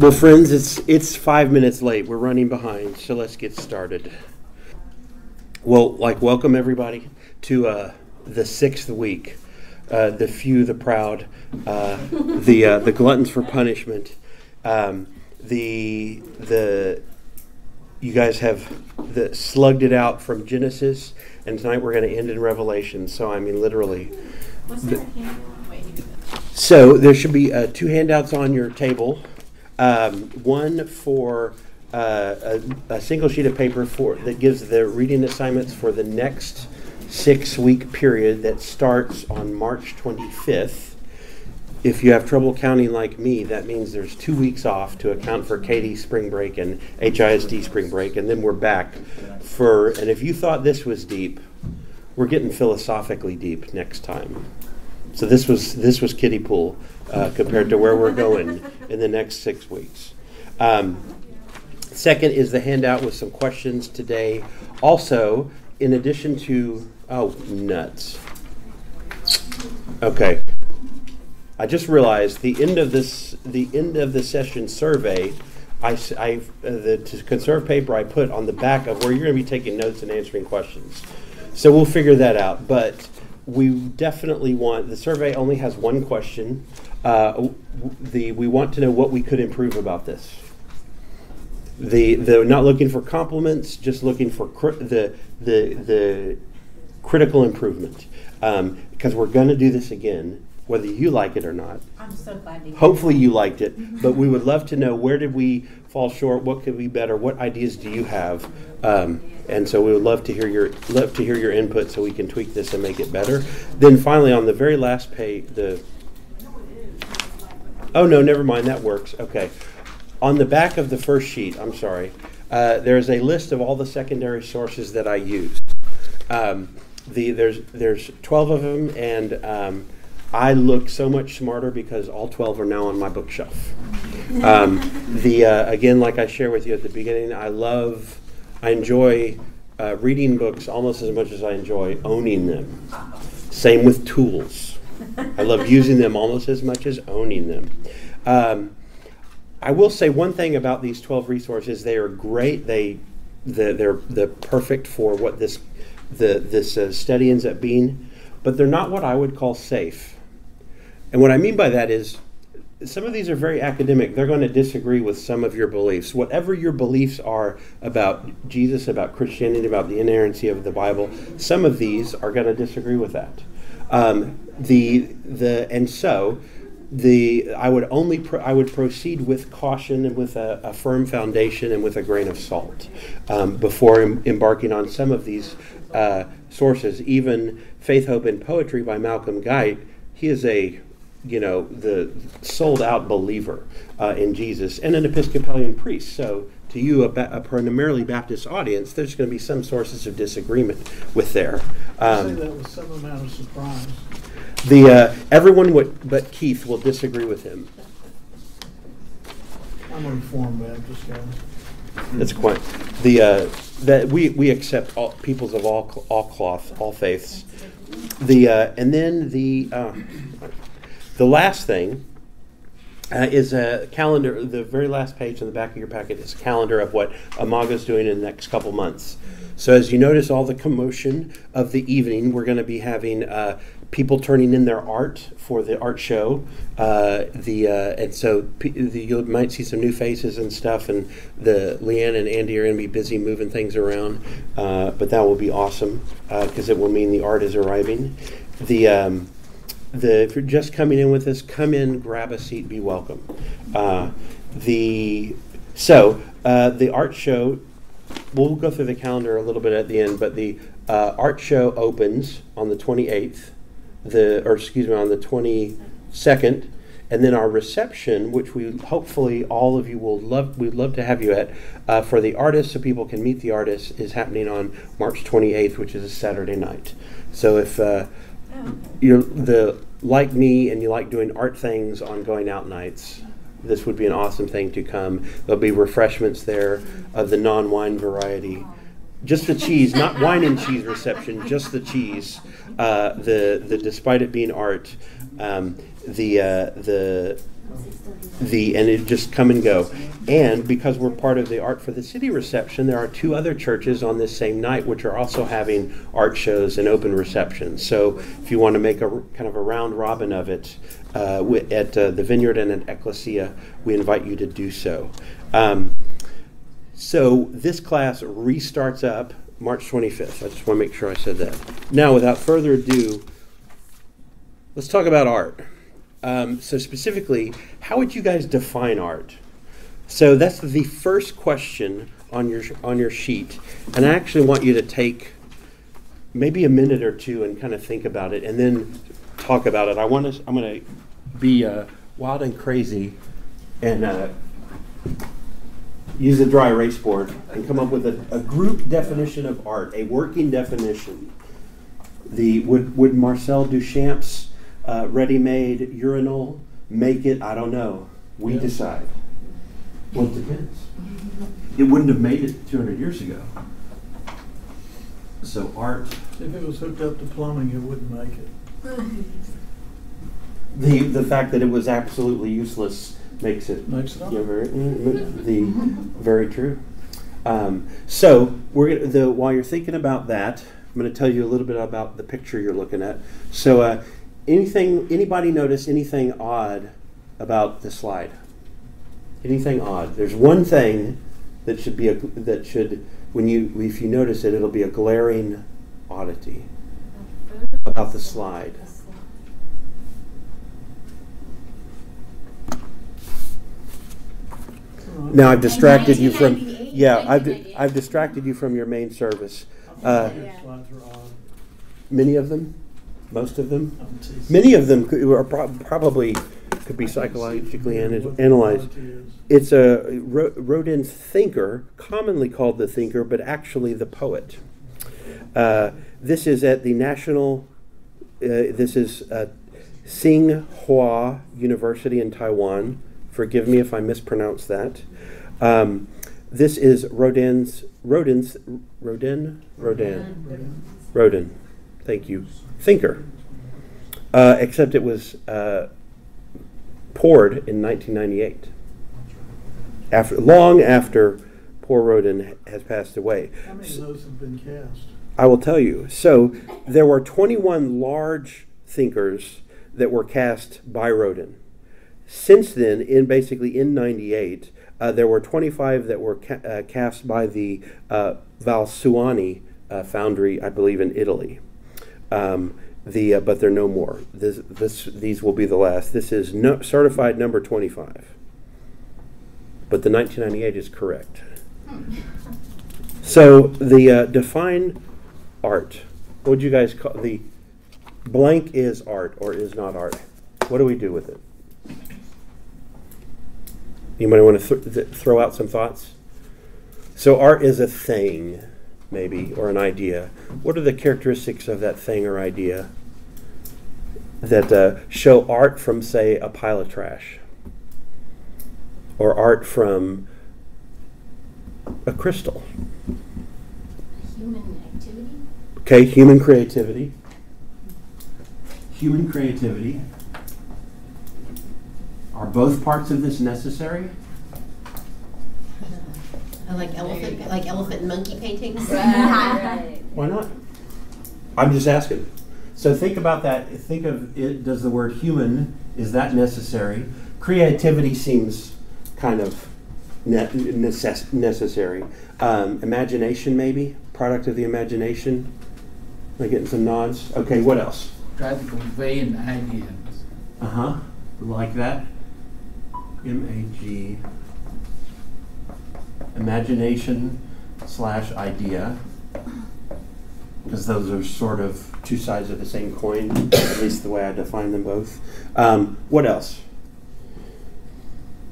Well, friends, it's 5 minutes late. We're running behind, so let's get started. Well, welcome everybody to the sixth week. The few, the proud, the gluttons for punishment. You guys have slugged it out from Genesis, and tonight we're going to end in Revelation. So I mean, literally. What's that handout? So there should be two handouts on your table. One for a single sheet of paper that gives the reading assignments for the next 6-week period that starts on March 25th. If you have trouble counting like me, that means there's 2 weeks off to account for Katie spring break and HISD spring break, and then we're back and if you thought this was deep, we're getting philosophically deep next time. So this was kiddie pool compared to where we're going in the next 6 weeks. Second is the handout with some questions today. Also, in addition to nuts. Okay, I just realized the end of the session survey. The conserve paper I put on the back of where you're going to be taking notes and answering questions. So we'll figure that out, but. We definitely the survey only has one question. We want to know what we could improve about this. The not looking for compliments, just looking for the critical improvement. Because we're going to do this again, whether you like it or not. I'm so glad you Hopefully you liked it, but we would love to know, where did we fall short? What could be better? What ideas do you have? And so we would love to hear your input so we can tweak this and make it better. Then finally, on the very last page, oh no, never mind, that works. Okay, on the back of the first sheet, I'm sorry, there's a list of all the secondary sources that I used. There's 12 of them, and I look so much smarter because all 12 are now on my bookshelf. Again, like I shared with you at the beginning, I enjoy reading books almost as much as I enjoy owning them. Same with tools. I love using them almost as much as owning them. I will say one thing about these 12 resources: they are great. They're perfect for what this study ends up being, but they're not what I would call safe. And what I mean by that is, some of these are very academic. They're going to disagree with some of your beliefs. Whatever your beliefs are about Jesus, about Christianity, about the inerrancy of the Bible, some of these are going to disagree with that. I would proceed with caution and with a firm foundation and with a grain of salt before embarking on some of these sources. Even Faith, Hope, and Poetry by Malcolm Guite, he is the sold out believer in Jesus, and an Episcopalian priest. So to you, a primarily Baptist audience, there's going to be some sources of disagreement with there. I say that with some amount of surprise. Everyone but Keith will disagree with him. I'm a Reformed Baptist guy. That's quite that we accept all peoples of all cloth, all faiths. And then the last thing is a calendar. The very last page on the back of your packet is a calendar of what Imago's doing in the next couple months. So as you notice all the commotion of the evening, we're going to be having people turning in their art for the art show. And so you might see some new faces and stuff, and Leanne and Andy are going to be busy moving things around. But that will be awesome because it will mean the art is arriving. If you're just coming in with us, come in, grab a seat, be welcome. The art show, we'll go through the calendar a little bit at the end, but the art show opens on the 28th, on the 22nd, and then our reception, which we hopefully all of you we'd love to have you at, for the artists so people can meet the artists, is happening on March 28th, which is a Saturday night. So if you're like me and you like doing art things on going out nights, this would be an awesome thing to come. There'll be refreshments there of the non-wine variety. Just the cheese, not wine and cheese reception, just the cheese. Despite it being art, the and it just come and go. And because we're part of the Art for the City reception, there are 2 other churches on this same night which are also having art shows and open receptions. So if you want to make a kind of a round robin of it at the Vineyard and at Ecclesia, we invite you to do so. So this class restarts up March 25th. I just want to make sure I said that. Now, without further ado, let's talk about art. So specifically, how would you guys define art? So that's the first question on your sheet, and I actually want you to take maybe a minute or 2 and kind of think about it, and then talk about it. I'm going to be wild and crazy and use a dry erase board and come up with a group definition of art, a working definition. Would Marcel Duchamp's ready-made urinal make it? I don't know. We decide. Well, it depends. It wouldn't have made it 200 years ago. So art. If it was hooked up to plumbing, it wouldn't make it. The fact that it was absolutely useless makes it. Makes it up. Yeah, very true. So we're gonna, while you're thinking about that, I'm going to tell you a little bit about the picture you're looking at. So anybody notice anything odd about the slide? Anything odd? There's one thing that should be if you notice it, it'll be a glaring oddity about the slide. Now I've distracted you from I've distracted you from your main service. Slides are odd. Many of them, most of them, I'm teasing. many of them probably could be psychologically analyzed. What the It's a Rodin's thinker, commonly called the thinker, but actually the poet. This is at the National. This is Tsinghua University in Taiwan. Forgive me if I mispronounce that. This is Rodin. Thank you. Thinker. Except it was poured in 1998. Long after poor Rodin has passed away. How many of those have been cast? I will tell you. So there were 21 large thinkers that were cast by Rodin. Since then, in 98, there were 25 that were cast by the Valsuani foundry, I believe, in Italy. But there are no more. These will be the last. This is certified number 25. But the 1998 is correct. So the define art. What would you guys call the blank is art or is not art? What do we do with it? Anybody want to throw out some thoughts? So art is a thing, maybe, or an idea. What are the characteristics of that thing or idea that show art from, say, a pile of trash? Or art from a crystal? Human activity? Okay, human creativity. Human creativity. Are both parts of this necessary? I like elephant and monkey paintings. Right. Why not? I'm just asking. So think about that. Think of it. Does the word human, is that necessary? Creativity seems kind of necessary. Imagination, maybe? Product of the imagination? Am I getting some nods? Okay, what else? Try to convey an idea. Uh-huh. Like that? M-A-G. Imagination / idea. Because those are sort of two sides of the same coin, at least the way I define them both. What else?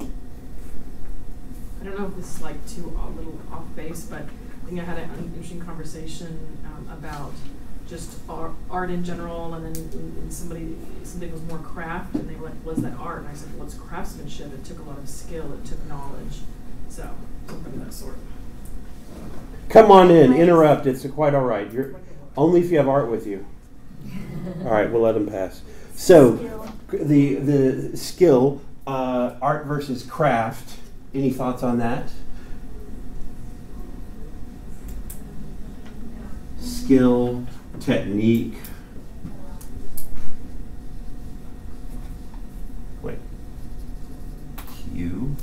I don't know if this is like too a little off base, but I think I had an interesting conversation about just art in general, and then something was more craft, and they were like, "Was that art?" And I said, "Well, it's craftsmanship. It took a lot of skill. It took knowledge." So something of that sort. Come on in, interrupt. It's quite all right. You're only if you have art with you. All right, we'll let them pass. So the skill. art versus craft. Any thoughts on that? Skill, technique. Wait. Cue.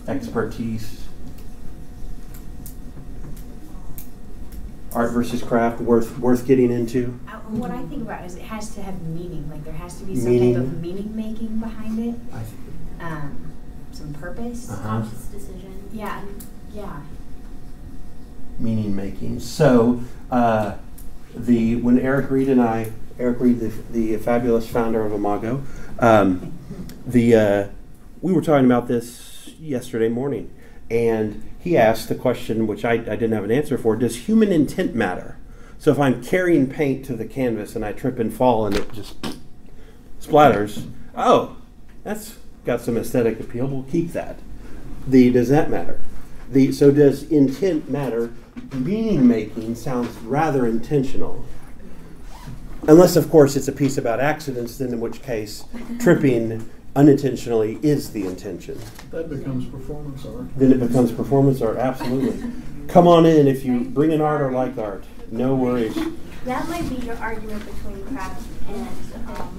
Expertise. Art versus craft, worth getting into. What I think about is it has to have meaning. Like there has to be some Meaning. type of meaning making behind it. I think. Some purpose. Conscious decision. Yeah. Yeah. Meaning making. So, when Eric Reed, the fabulous founder of Imago, we were talking about this yesterday morning, and he asked the question, which I didn't have an answer for: does human intent matter? So if I'm carrying paint to the canvas and I trip and fall and it just splatters, oh, that's got some aesthetic appeal. We'll keep that. Does that matter? So does intent matter? Meaning making sounds rather intentional. Unless, of course, it's a piece about accidents, then in which case tripping unintentionally is the intention. That becomes performance art. Then it becomes performance art, absolutely. Come on in if you bring in art or like art. No worries. That might be your argument between craft and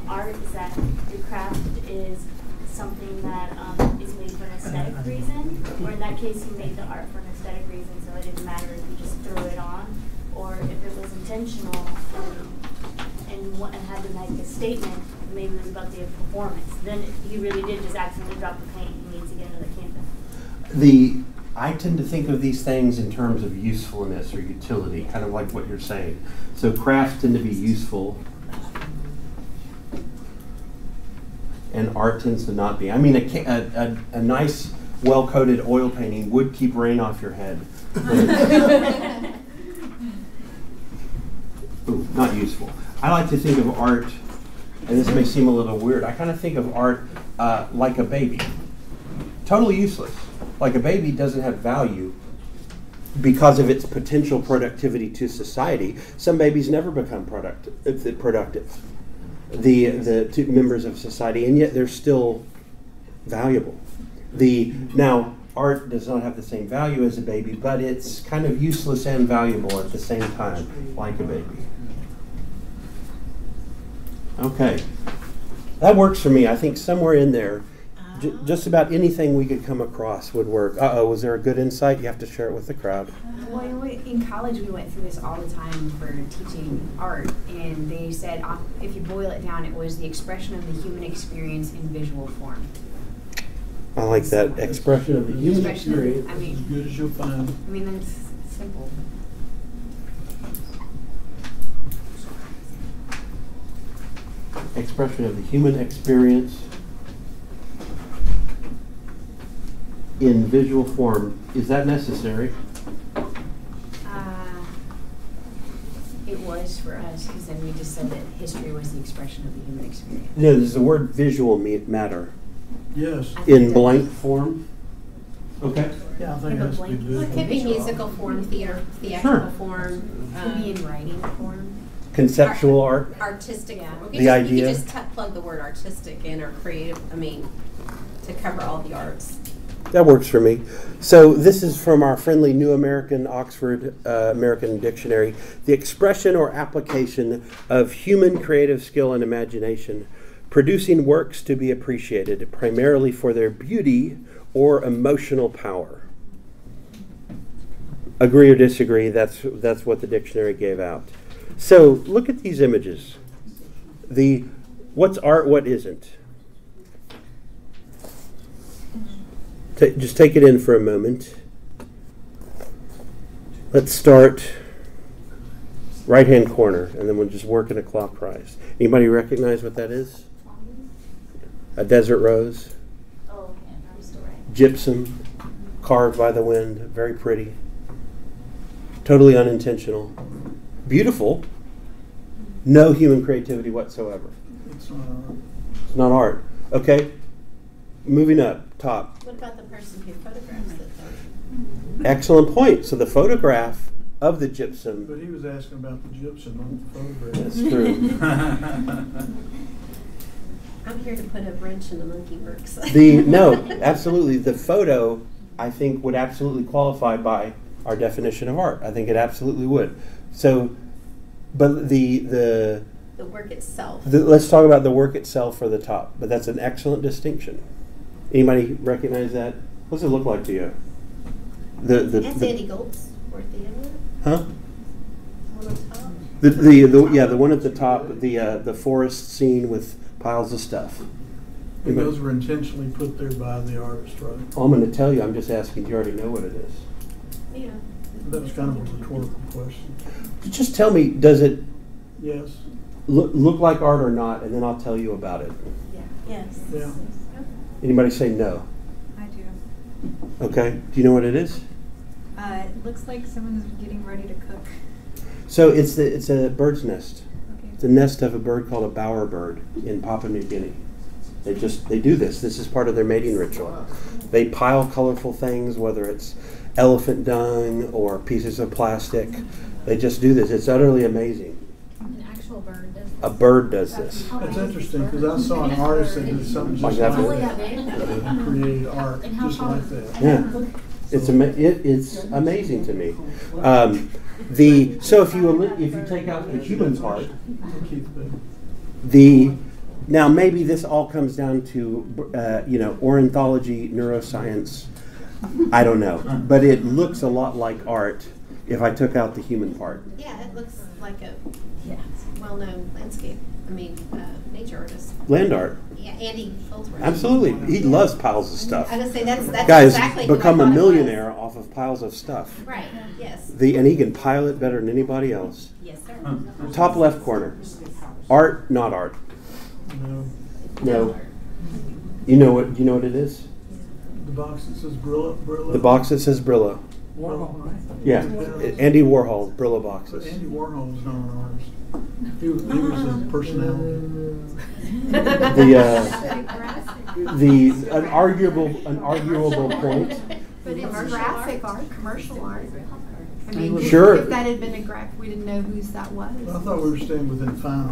art, is that the craft is something that is made for an aesthetic reason, or in that case you made the art for an aesthetic reason, so it didn't matter if you just threw it on, or if it was intentional and had to make a statement, maybe it was about the performance. Then he really did just accidentally drop the paint, he needs to get another canvas. I tend to think of these things in terms of usefulness or utility, kind of like what you're saying. So crafts tend to be useful, and art tends to not be. I mean, a nice, well-coated oil painting would keep rain off your head. Ooh, not useful. I like to think of art, and this may seem a little weird, I kind of think of art like a baby. Totally useless. Like a baby doesn't have value because of its potential productivity to society. Some babies never become productive. The two members of society, and yet they're still valuable. Now, art does not have the same value as a baby, but it's kind of useless and valuable at the same time, like a baby. Okay, that works for me. I think somewhere in there, just about anything we could come across would work. Was there a good insight? You have to share it with the crowd. Well, in college we went through this all the time for teaching art, and they said if you boil it down, it was the expression of the human experience in visual form. I like that expression of the human Expression of- experience. I mean, As good as you'll find. I mean, that's simple. Expression of the human experience in visual form. Is that necessary? It was for us, because then we just said that history was the expression of the human experience. No, there's the word visual matter. Yes. In blank form? Okay. Yeah, I think Yeah, it has to be but blank- visual. It could be musical form, theatrical form, It could be in writing form. Conceptual art. artistic. Yeah. form. The You idea. could just plug the word artistic in, or creative, to cover all the arts. That works for me. So this is from our friendly New American Oxford American Dictionary. The expression or application of human creative skill and imagination, producing works to be appreciated primarily for their beauty or emotional power. Agree or disagree? That's what the dictionary gave out. So look at these images. What's art? What isn't? Just take it in for a moment. Let's start right-hand corner, and then we'll just work in a clockwise. Anybody recognize what that is? A desert rose, Oh, yeah, I'm still right. gypsum, carved by the wind, very pretty. Totally unintentional. Beautiful. No human creativity whatsoever. It's not art. It's not art. Okay, moving up, top. What about the person who photographs it, though? Excellent point. So the photograph of the gypsum, But he was asking about the gypsum, not the photograph. that's true. I'm here to put a wrench in the monkey works. No, absolutely. The photo, I think, would absolutely qualify by our definition of art. I think it absolutely would. So, but The work itself. let's talk about the work itself for the top. But that's an excellent distinction. Anybody recognize that? What's it look like to you? That's Andy Golt's work, isn't it? Huh? On the top. The one at the top, the forest scene with piles of stuff. And those were intentionally put there by the artist, right? Oh, I'm going to tell you. I'm just asking. Do you already know what it is? Yeah. That was kind of a rhetorical question. Just tell me. Does it Yes. look like art or not? And then I'll tell you about it. Yes. Yeah. Anybody say no? I do. Okay. Do you know what it is? It looks like someone's getting ready to cook. So it's a bird's nest. Okay. It's a nest of a bird called a bowerbird in Papua New Guinea. They do this. This is part of their mating ritual. They pile colorful things, whether it's elephant dung or pieces of plastic. They just do this. It's utterly amazing. An actual bird does A bird does this. That's interesting because I saw an artist that did something just Like like that. that. Created art just like that. Yeah, it's amazing to me. So if you take out the human part, Keith Big. now maybe this all comes down to ornithology, neuroscience. I don't know, but it looks a lot like art if I took out the human part. Yeah, it looks like a well-known nature artist. Land art, Yeah, Andy Goldsworth. absolutely. He loves piles of stuff. I was gonna say that's Guy's exactly who I become a thought it was. millionaire off of piles of stuff. Right. Yes. And he can pile it better than anybody else. Yes, sir. Top left corner. Art, not art. No. No. Do you know what it is? The box that says Brillo. The box that says Brillo. Warhol, right? Yeah. Andy Warhol, Brillo But boxes. Andy Warhol was not an artist. He was a personality. An arguable point. But it's graphic art, commercial art. I mean, Sure. if that had been a graphic, we didn't know whose that was. I thought we were staying within fine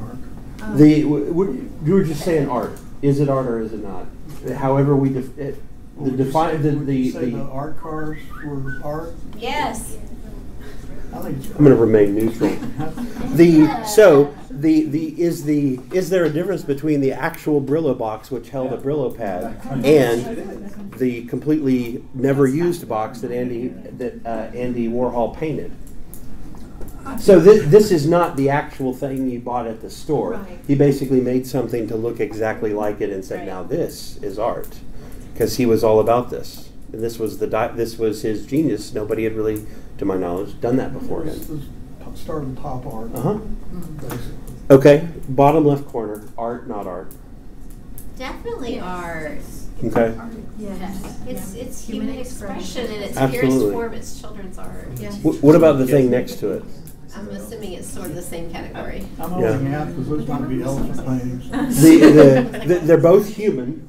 art. You were just saying art. Is it art or is it not? However we define Would you say the art cars were art? Yes. I think it's. I'm going to remain neutral. Is there a difference between the actual Brillo box, which held a Brillo pad, and the completely never used box that Andy Warhol painted? So this is not the actual thing you bought at the store. Right. He basically made something to look exactly like it and said, Right. "Now this is art," because he was all about this. And this was his genius. Nobody had really, to my knowledge, done that before him. This was start of top art. Uh-huh. Basically. Okay, bottom left corner, art, not art. Definitely art. Okay. Yes. It's Human human expression expression. in its Absolutely. purest form. It's children's art. Yeah. What about the thing next to it? I'm assuming it's sort of the same category. I'm Yeah. only half because those might be elephant paintings. They're both human.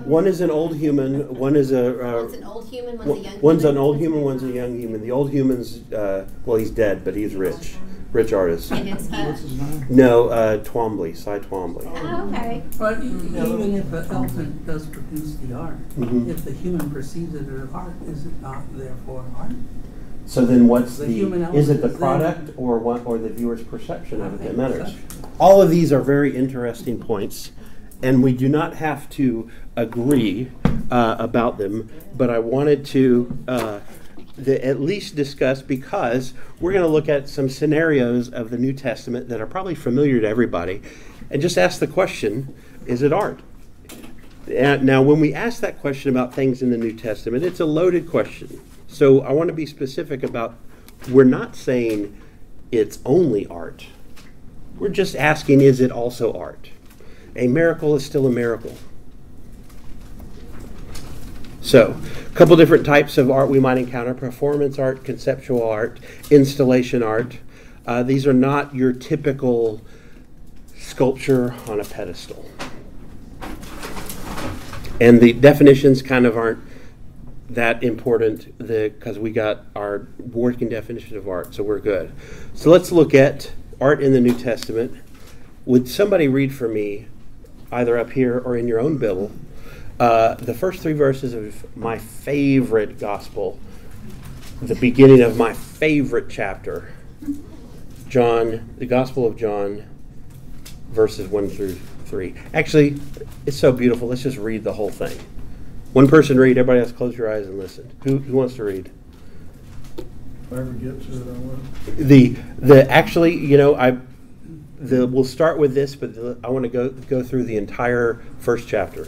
One is an old human. One is One's an old human, one's a young human. One's an old human. One's a young human. The old human's he's dead, but he's rich artist. And it's What's his name? No, Twombly, Cy Twombly. Oh, okay. But even if an elephant does produce the art, Mhm. if the human perceives it as art, is it not therefore art? So then, what's The the? human Is it element the is there. product or the viewer's perception of it that matters? Perception. All of these are very interesting points, and we do not have to agree about them. But I wanted to at least discuss, because we're going to look at some scenarios of the New Testament that are probably familiar to everybody, and just ask the question: is it art? And now, when we ask that question about things in the New Testament, it's a loaded question. So I want to be specific about, we're not saying it's only art. We're just asking, is it also art? A miracle is still a miracle. So, a couple different types of art we might encounter: performance art, conceptual art, installation art. These are not your typical sculpture on a pedestal. And the definitions kind of aren't that important because we got our working definition of art, so we're good. So let's look at art in the New Testament. Would somebody read for me either up here or in your own Bible, the first 3 verses of my favorite gospel, the beginning of my favorite chapter, John, the Gospel of John, verses 1 through 3. Actually, it's so beautiful. Let's just read the whole thing. One person read. Everybody else close your eyes and listen. Who wants to read? If I ever get to it, I will. Actually, we'll start with this, but I want to go through the entire first chapter.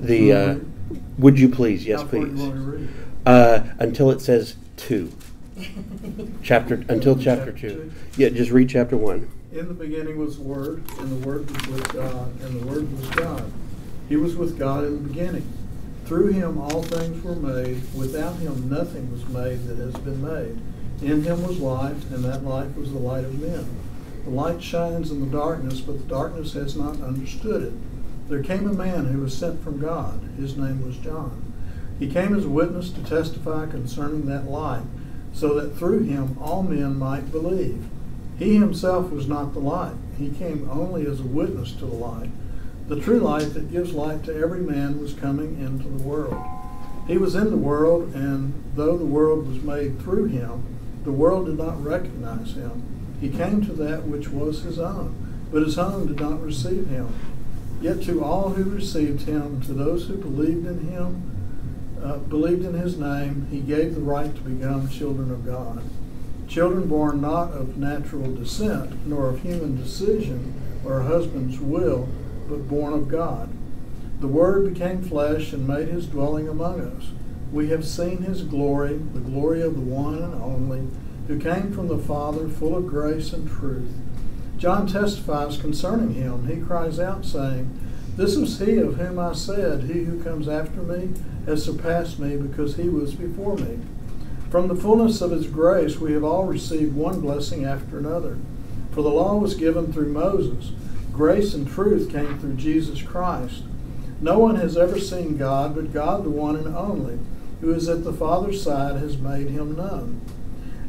Okay. Would you please? Yes, How far do please. you want me to read? Until it says 2. Until chapter 2. Yeah, just read chapter 1. In the beginning was the Word, and the Word was with God, and the Word was God. He was with God in the beginning. Through him all things were made. Without him nothing was made that has been made. In him was light, and that light was the light of men. The light shines in the darkness, but the darkness has not understood it. There came a man who was sent from God. His name was John. He came as a witness to testify concerning that light, so that through him all men might believe. He himself was not the light. He came only as a witness to the light. The true light that gives light to every man was coming into the world. He was in the world, and though the world was made through him, the world did not recognize him. He came to that which was his own, but his own did not receive him. Yet to all who received him, to those who believed in him, believed in his name, he gave the right to become children of God. Children born not of natural descent, nor of human decision or a husband's will, but born of God. The Word became flesh and made his dwelling among us. We have seen his glory, the glory of the one and only, who came from the Father, full of grace and truth. John testifies concerning him. He cries out, saying, "This is he of whom I said, he who comes after me has surpassed me, because he was before me." From the fullness of his grace we have all received one blessing after another. For the law was given through Moses. Grace and truth came through Jesus Christ. No one has ever seen God, but God, the one and only, who is at the Father's side, has made him known.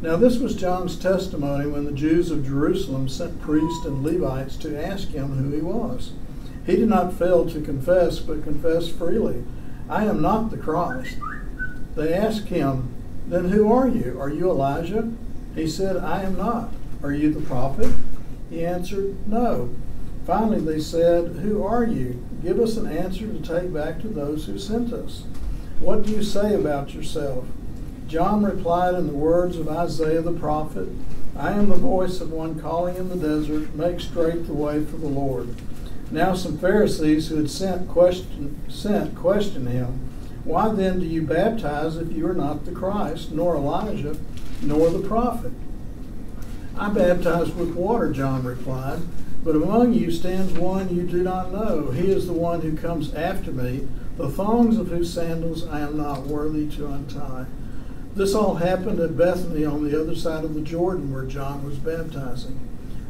Now this was John's testimony when the Jews of Jerusalem sent priests and Levites to ask him who he was. He did not fail to confess, but confessed freely, "I am not the Christ." They asked him, "Then who are you? Are you Elijah?" He said, "I am not." "Are you the prophet?" He answered, "No." Finally they said, "Who are you? Give us an answer to take back to those who sent us. What do you say about yourself?" John replied in the words of Isaiah the prophet, "I am the voice of one calling in the desert, make straight the way for the Lord." Now some Pharisees who had sent questioned him, "Why then do you baptize if you are not the Christ, nor Elijah, nor the prophet?" "I baptize with water," John replied, "but among you stands one you do not know. He is the one who comes after me, the thongs of whose sandals I am not worthy to untie." This all happened at Bethany on the other side of the Jordan, where John was baptizing.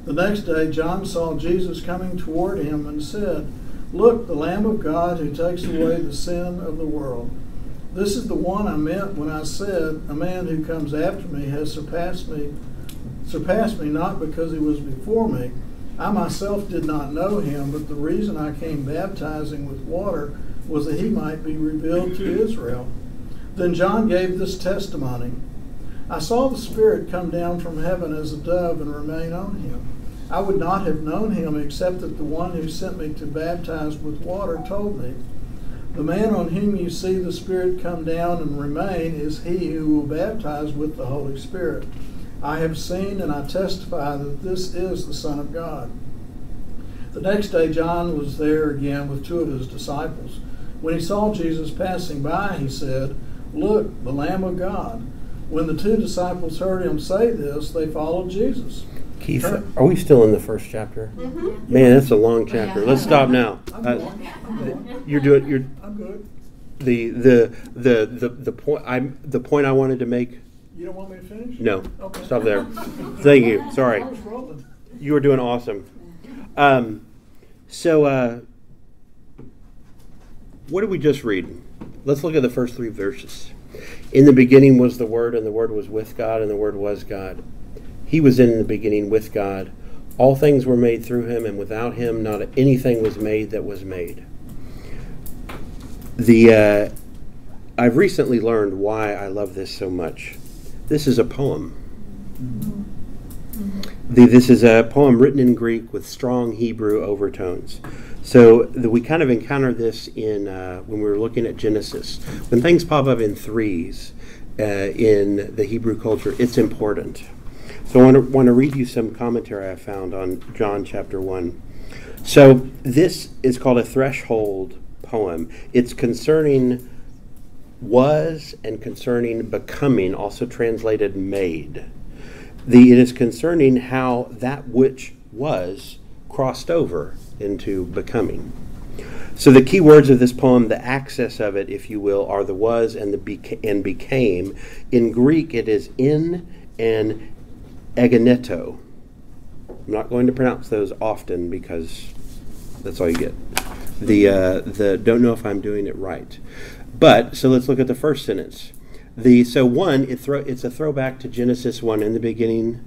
The next day John saw Jesus coming toward him and said, "Look, the Lamb of God who takes away the sin of the world. This is the one I meant when I said, a man who comes after me has surpassed me not because he was before me. I myself did not know him, but the reason I came baptizing with water was that he might be revealed to Israel." Then John gave this testimony, "I saw the Spirit come down from heaven as a dove and remain on him. I would not have known him except that the one who sent me to baptize with water told me. The man on whom you see the Spirit come down and remain is he who will baptize with the Holy Spirit. I have seen and I testify that this is the Son of God." The next day John was there again with 2 of his disciples. When he saw Jesus passing by, he said, "Look, the Lamb of God." When the 2 disciples heard him say this, they followed Jesus. Keith, are we still in the first chapter? Mm-hmm. Man, that's a long chapter. Let's stop now. I'm good. I'm good. The point I wanted to make. You don't want me to finish? No. Okay. Stop there. Thank you. Sorry. I was rolling. You were doing awesome. What did we just read? Let's look at the first 3 verses. In the beginning was the Word, and the Word was with God, and the Word was God. He was in the beginning with God. All things were made through him, and without him not anything was made that was made. I've recently learned why I love this so much. This is a poem. This is a poem written in Greek with strong Hebrew overtones. So we kind of encountered this in when we were looking at Genesis. When things pop up in threes in the Hebrew culture, it's important. So I want to read you some commentary I found on John chapter 1. So this is called a threshold poem. It's concerning was and concerning becoming, also translated made. It is concerning how that which was crossed over into becoming. So the key words of this poem, the access of it, if you will, are the was and the and became. In Greek, it is in and egeneto. I'm not going to pronounce those often because that's all you get. Don't know if I'm doing it right. But, so let's look at the first sentence. It's a throwback to Genesis 1. In the beginning,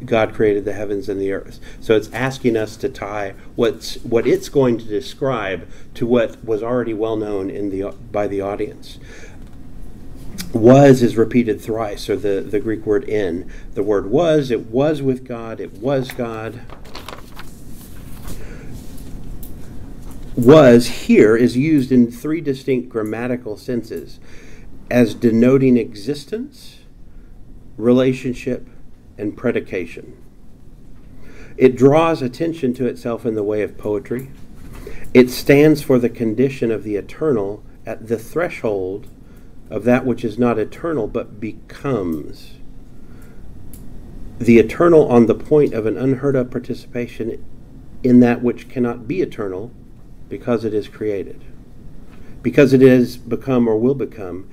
God created the heavens and the earth. So it's asking us to tie what it's going to describe to what was already well known by the audience. Was is repeated thrice, or the Greek word in. The word was, it was with God, it was God. Was here is used in three distinct grammatical senses as denoting existence, relationship, and predication. It draws attention to itself in the way of poetry. It stands for the condition of the eternal at the threshold of that which is not eternal but becomes. The eternal on the point of an unheard of participation in that which cannot be eternal because it is created. Because it is become or will become,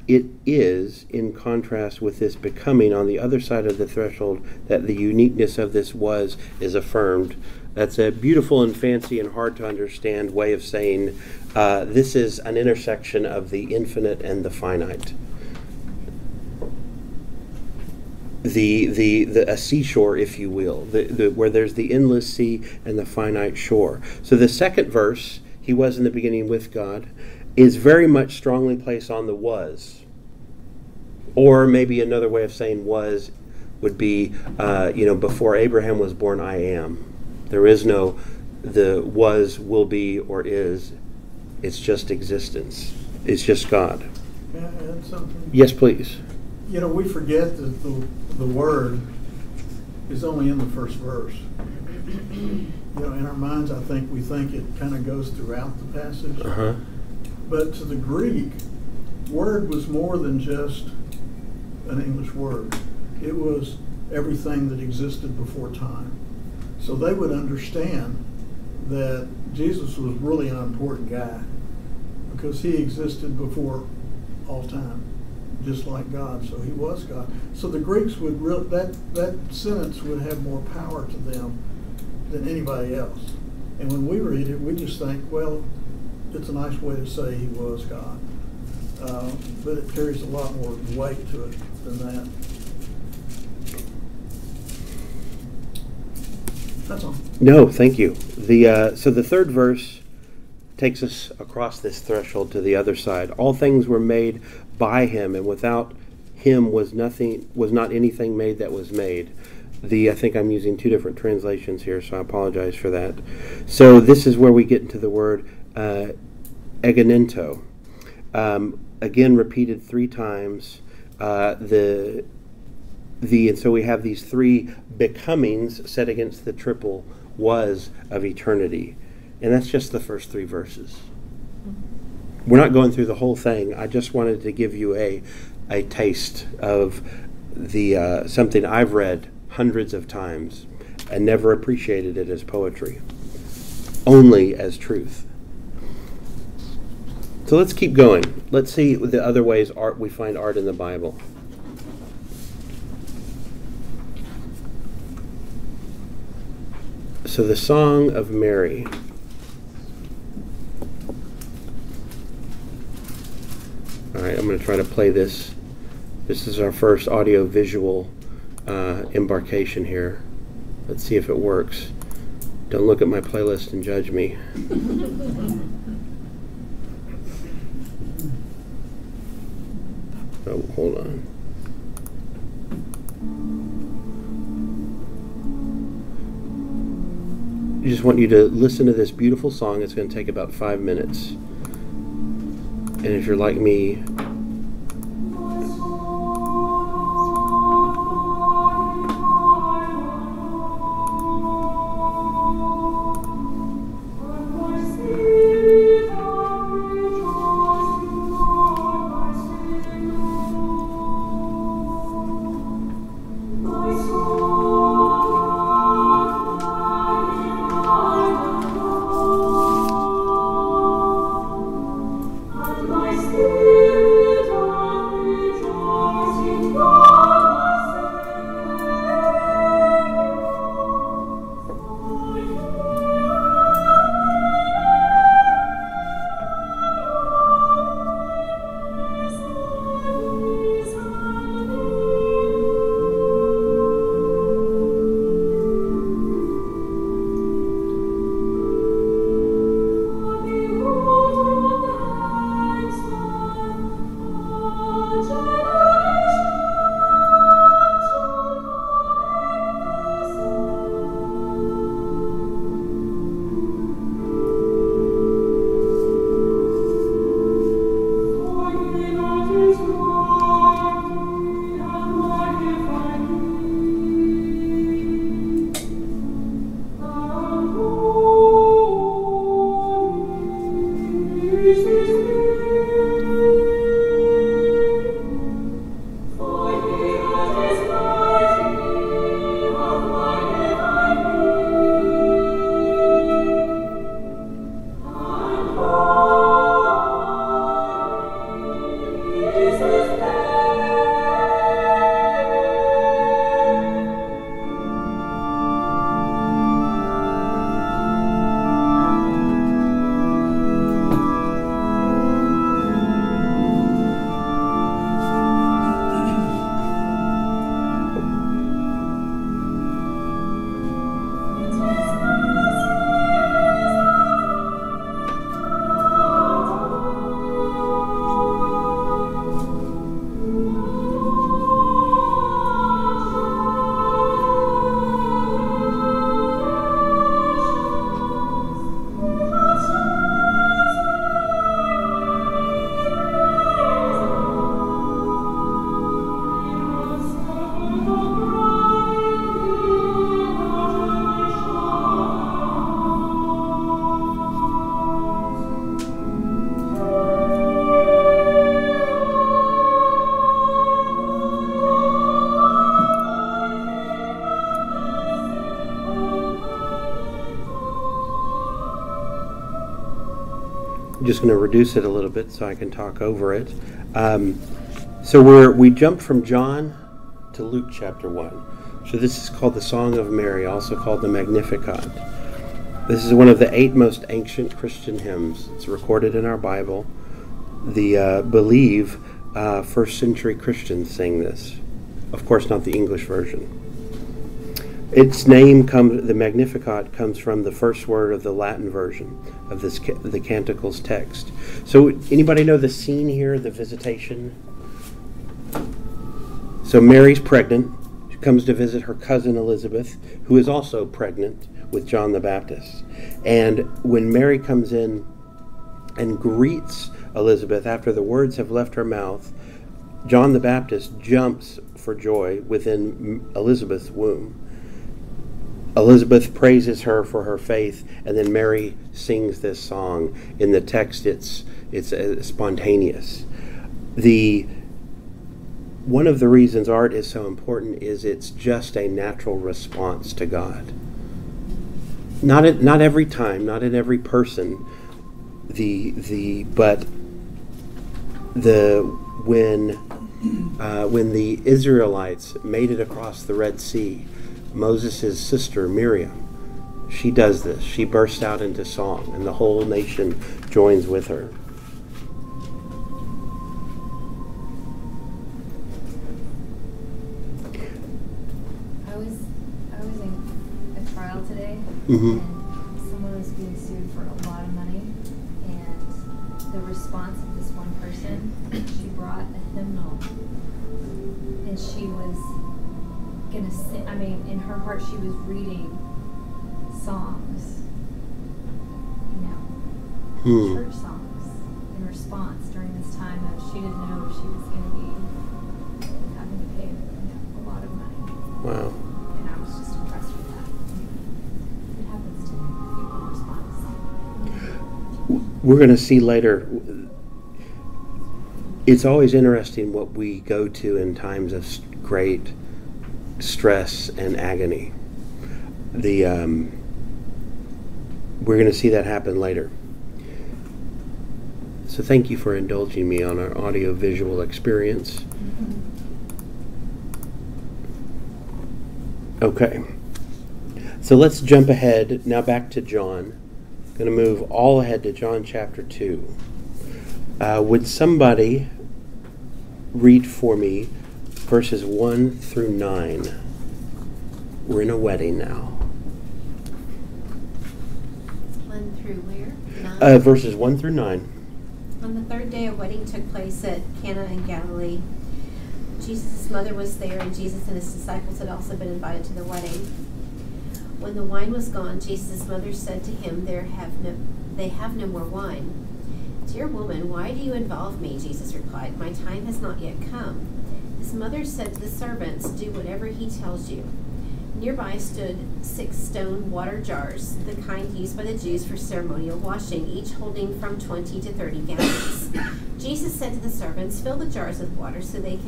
it is in contrast with this becoming on the other side of the threshold that the uniqueness of this was is affirmed. That's a beautiful and fancy and hard to understand way of saying this is an intersection of the infinite and the finite. A seashore, if you will, where there's the endless sea and the finite shore. So the second verse, he was in the beginning with God, is very much strongly placed on the was. Or maybe another way of saying was would be, before Abraham was born, I am. There is no the was, will be, or is. It's just existence. It's just God. May I add something? Yes, please. We forget that the word is only in the first verse. In our minds, I think we think it kind of goes throughout the passage. Uh-huh. But to the Greek, word was more than just an English word. It was everything that existed before time. So they would understand that Jesus was really an important guy because he existed before all time, just like God. So he was God. So the Greeks would that sentence would have more power to them than anybody else. And when we read it, we just think, well, it's a nice way to say he was God. But it carries a lot more weight to it than that. That's all. No, thank you. So the third verse takes us across this threshold to the other side. All things were made by him, and without him was not anything made that was made. I think I'm using two different translations here, so I apologize for that. So this is where we get into the word egenento. Again, repeated three times. And so we have these three becomings set against the triple was of eternity. And that's just the first three verses. We're not going through the whole thing. I just wanted to give you a taste of something I've read hundreds of times and never appreciated it as poetry, only as truth. So let's keep going. Let's see the other ways we find art in the Bible. So the Song of Mary. All right, I'm going to try to play this. This is our first audio-visual embarkation here. Let's see if it works. Don't look at my playlist and judge me. Oh, hold on. I just want you to listen to this beautiful song. It's going to take about 5 minutes. And if you're like me, I'm just going to reduce it a little bit so I can talk over it. So we jumped from John to Luke chapter 1. So this is called the Song of Mary, also called the Magnificat. This is one of the 8 most ancient Christian hymns. It's recorded in our Bible. Believe first century Christians sang this. Of course, not the English version. Its name, the Magnificat, comes from the first word of the Latin version of the Canticles text. So anybody know the scene here, the visitation? So Mary's pregnant. She comes to visit her cousin Elizabeth, who is also pregnant with John the Baptist. And when Mary comes in and greets Elizabeth after the words have left her mouth, John the Baptist jumps for joy within Elizabeth's womb. Elizabeth praises her for her faith, and then Mary sings this song. In the text, it's spontaneous. One of the reasons art is so important is it's just a natural response to God. Not every time, not in every person. When the Israelites made it across the Red Sea, Moses' sister Miriam, she does this. She bursts out into song, and the whole nation joins with her. I was trial today, Mm-hmm. and someone was being sued for a lot of money, and the response of this one person, she brought a hymnal, and she was gonna sing, I mean, in her heart she was reading songs, church songs in response during this time of she didn't know she was gonna be having to pay a lot of money. Wow. And I was just impressed with that. It happens to people respond to something. We're going to see later. It's always interesting what we go to in times of great stress and agony. We're going to see that happen later. So thank you for indulging me on our audio-visual experience. Okay. So let's jump ahead now back to John. Going to move all ahead to John chapter 2. Would somebody read for me verses 1 through 9? We're in a wedding now. 1 through where? 9? Verses 1 through 9. On the third day, a wedding took place at Cana in Galilee. Jesus' mother was there, and Jesus and his disciples had also been invited to the wedding. When the wine was gone, Jesus' mother said to him, "They have no more wine." "Dear woman, why do you involve me?" Jesus replied. "My time has not yet come." His mother said to the servants, "Do whatever he tells you." Nearby stood 6 stone water jars, the kind used by the Jews for ceremonial washing, each holding from 20 to 30 gallons. Jesus said to the servants, "Fill the jars with water," so they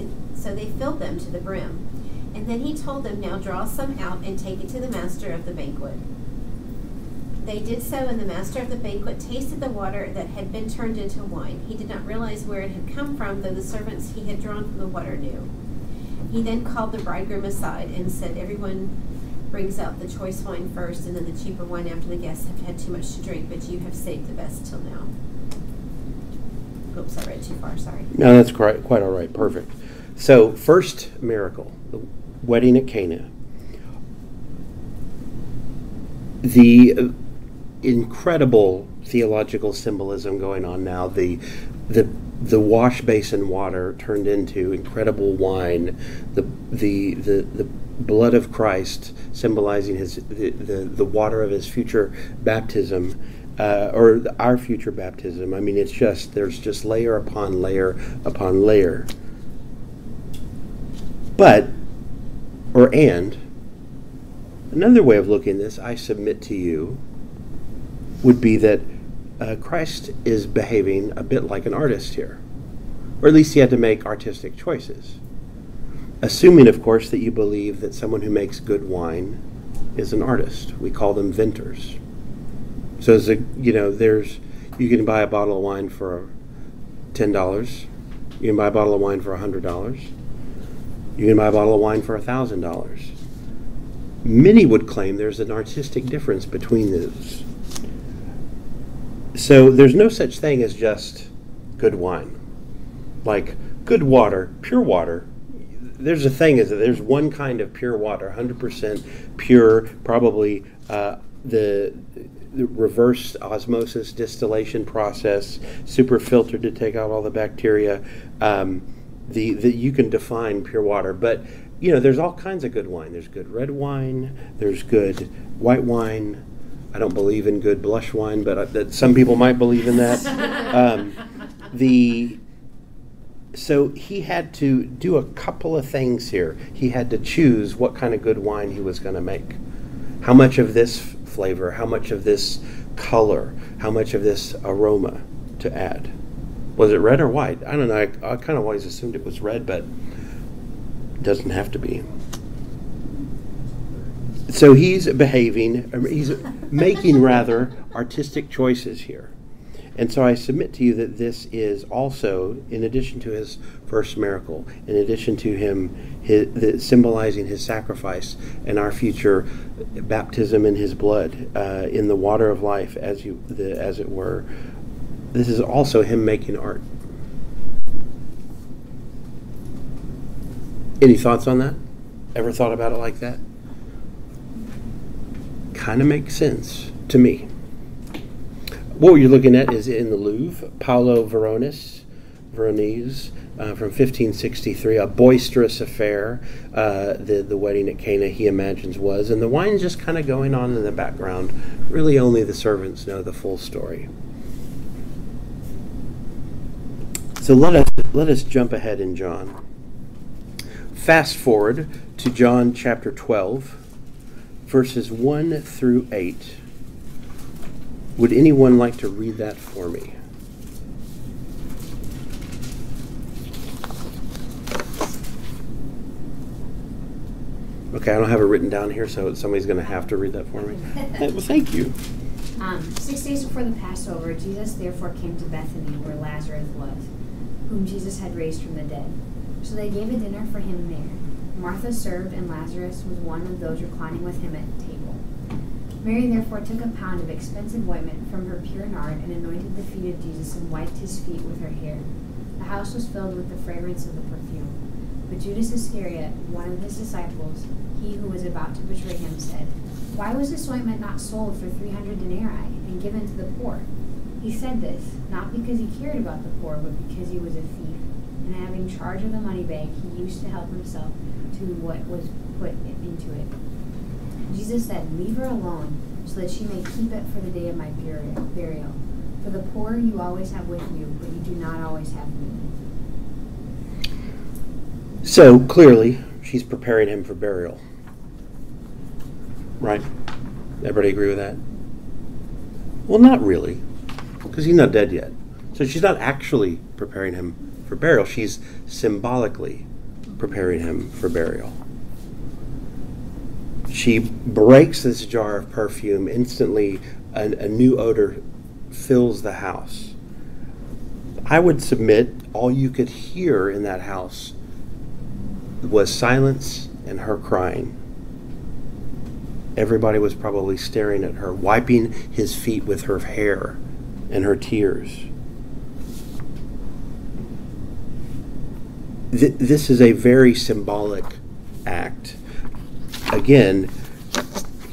filled them to the brim. And then he told them, "Now draw some out and take it to the master of the banquet." They did so, and the master of the banquet tasted the water that had been turned into wine. He did not realize where it had come from, though the servants he had drawn from the water knew. He then called the bridegroom aside and said, "Everyone brings out the choice wine first, and then the cheaper wine after the guests have had too much to drink, but you have saved the best till now." Oops, I read too far, sorry. No, that's quite all right. Perfect. So, first miracle, the wedding at Cana. The incredible theological symbolism going on now. The wash basin water turned into incredible wine. The blood of Christ symbolizing the water of his future baptism, or our future baptism. I mean, there's just layer upon layer upon layer. And another way of looking at this, I submit to you, would be that Christ is behaving a bit like an artist here. Or at least he had to make artistic choices. Assuming, of course, that you believe that someone who makes good wine is an artist. We call them vintners. So, you can buy a bottle of wine for $10. You can buy a bottle of wine for $100. You can buy a bottle of wine for $1,000. Many would claim there's an artistic difference between those. So there's no such thing as just good wine. Like good water, pure water. There's a thing is that there's one kind of pure water, 100% pure, probably the reverse osmosis distillation process, super filtered to take out all the bacteria. You can define pure water, but there's all kinds of good wine. There's good red wine. There's good white wine. I don't believe in good blush wine, but that some people might believe in that. So he had to do a couple of things here. He had to choose what kind of good wine he was going to make. How much of this flavor, how much of this color, how much of this aroma to add. Was it red or white? I don't know. I kind of always assumed it was red, but it doesn't have to be. So he's making rather artistic choices here. And so I submit to you that this is also, in addition to his first miracle, in addition to him symbolizing his sacrifice and our future baptism in his blood, in the water of life, as it were, this is also him making art. Any thoughts on that? Ever thought about it like that? kind of makes sense to me. What you're looking at is in the Louvre, Paolo Veronese, from 1563, a boisterous affair, the wedding at Cana he imagines was, and the wine's just kind of going on in the background. Really only the servants know the full story. So let us jump ahead in John. Fast forward to John chapter 12, verses 1 through 8. Would anyone like to read that for me? Okay, I don't have it written down here, so somebody's going to have to read that for me. Well, thank you. 6 days before the Passover, Jesus therefore came to Bethany, where Lazarus was, whom Jesus had raised from the dead. So they gave a dinner for him there. Martha served, and Lazarus was one of those reclining with him at table. Mary therefore took a pound of expensive ointment from her pure nard and anointed the feet of Jesus and wiped his feet with her hair. The house was filled with the fragrance of the perfume. But Judas Iscariot, one of his disciples, he who was about to betray him, said, "Why was this ointment not sold for 300 denarii and given to the poor?" He said this, not because he cared about the poor, but because he was a thief, and having charge of the money bag, he used to help himself to what was put into it. Jesus said, "Leave her alone, so that she may keep it for the day of my burial. For the poor you always have with you, but you do not always have me." So, clearly, she's preparing him for burial. Right? Everybody agree with that? Well, not really, because he's not dead yet. So she's not actually preparing him for burial. She's symbolically preparing him for burial. She breaks this jar of perfume. Instantly, a new odor fills the house. I would submit all you could hear in that house was silence and her crying. Everybody was probably staring at her, wiping his feet with her hair and her tears. This is a very symbolic act. Again,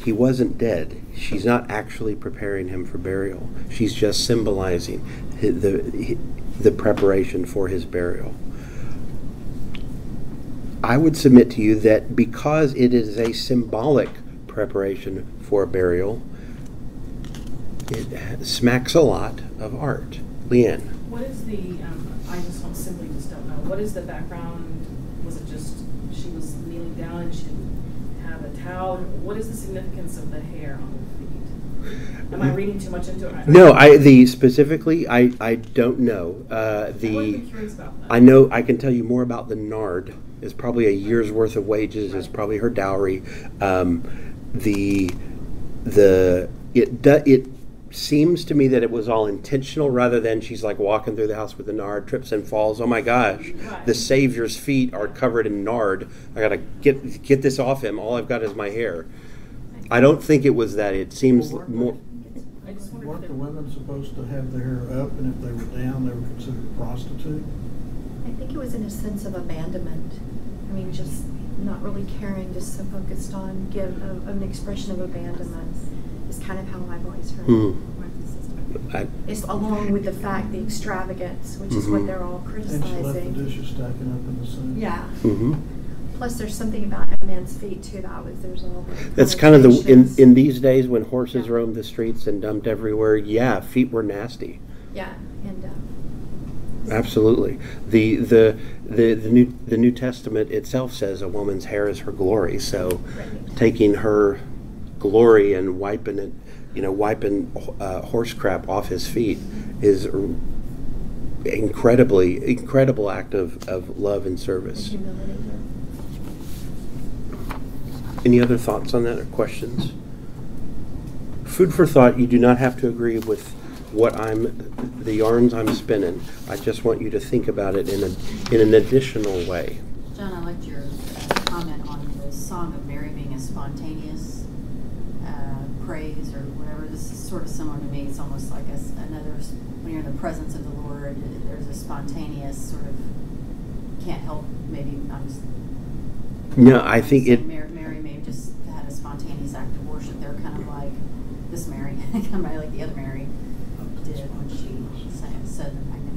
he wasn't dead. She's not actually preparing him for burial. She's just symbolizing the preparation for his burial. I would submit to you that because it is a symbolic preparation for burial, it smacks a lot of art. Leanne. What is I just don't know. What is the background? Was it just she was kneeling down and she didn't have a towel? What is the significance of the hair on the feet? Am I reading too much into it? No, specifically, I don't know. I would be curious about that. I know, I can tell you more about the nard. It's probably a year's worth of wages. It's probably her dowry. It seems to me that it was all intentional rather than she's like walking through the house with the nard, trips and falls. Oh my gosh, the Savior's feet are covered in nard. I gotta get this off him. All I've got is my hair. I don't think it was that. It seems more. Weren't the women supposed to have their hair up, and if they were down, they were considered prostitute? I think it was in a sense of abandonment. I mean, just not really caring, just so focused on an expression of abandonment is kind of how I've always heard it. It's along with the fact, the extravagance, which is what they're all criticizing. And she left the dishes stacking up in the sink. Yeah. Mm-hmm. Plus, there's something about a man's feet too. There's all. That's kind of in these days when horses roamed the streets and dumped everywhere. Yeah, feet were nasty. Yeah, and. Absolutely. The New Testament itself says a woman's hair is her glory. So, taking her glory and wiping it, wiping horse crap off his feet is incredible act of love and service. Any other thoughts on that or questions? Food for thought. You do not have to agree with the yarns I'm spinning. I just want you to think about it in an additional way. John, I liked your comment on the Song of Mary being a spontaneous praise or whatever. This is sort of similar to me. It's almost like another, when you're in the presence of the Lord, there's a spontaneous sort of, can't help, maybe I'm just... No, I think Mary may have just had a spontaneous act of worship. They're kind of like this Mary, kind of like the other Mary did when she said the Magnificat.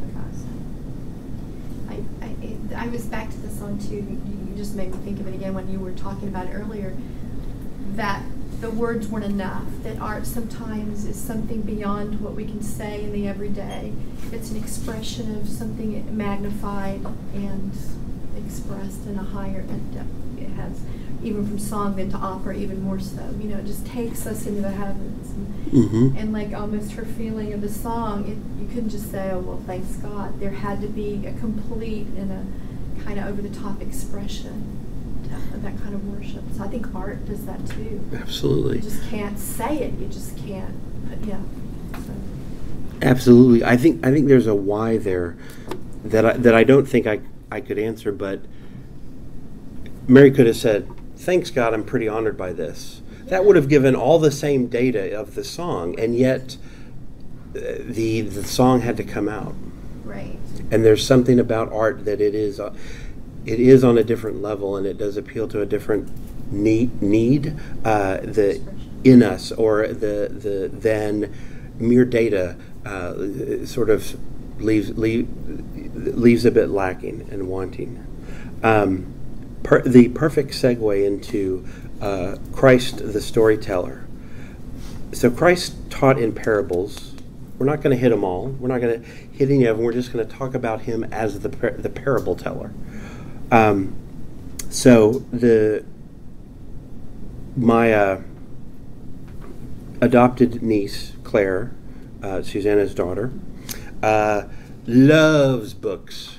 I was back to the song too. You just made me think of it again when you were talking about it earlier. That the words weren't enough. That art sometimes is something beyond what we can say in the everyday. It's an expression of something magnified and expressed in a higher depth. It has, even from song then to opera, even more so. It just takes us into the heavens. And like almost her feeling of the song, you couldn't just say, oh, well, thanks God. There had to be a complete and a kind of over-the-top expression of that kind of worship. So I think art does that too. Absolutely. You just can't say it. You just can't. But yeah. So. Absolutely. I think there's a why there that I don't think I could answer, but Mary could have said, thanks God, I'm pretty honored by this. That would have given all the same data of the song, and yet the song had to come out. Right. And there's something about art that it is on a different level, and it does appeal to a different need in us, or the than mere data sort of leaves a bit lacking and wanting. The perfect segue into Christ the storyteller. So Christ taught in parables. We're not going to hit them all. We're not going to hit any of them. We're just going to talk about him as the parable teller. So my adopted niece, Claire, Susanna's daughter, loves books.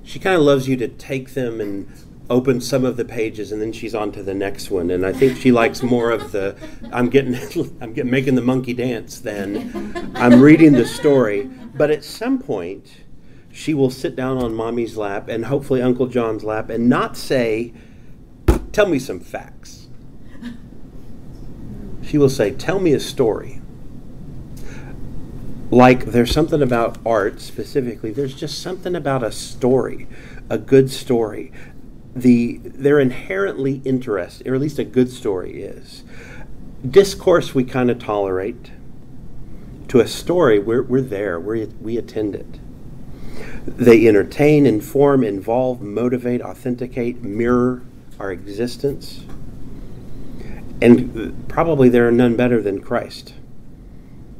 She kind of loves you to take them and open some of the pages, and then she's on to the next one. And I think she likes more of the I'm making the monkey dance than I'm reading the story. But at some point, she will sit down on Mommy's lap and hopefully Uncle John's lap and not say, "Tell me some facts." She will say, "Tell me a story." Like there's something about art specifically. There's just something about a story, a good story. They're inherently interesting, or at least a good story is. Discourse we kind of tolerate. To a story, we're there. We attend it. They entertain, inform, involve, motivate, authenticate, mirror our existence. And probably there are none better than Christ.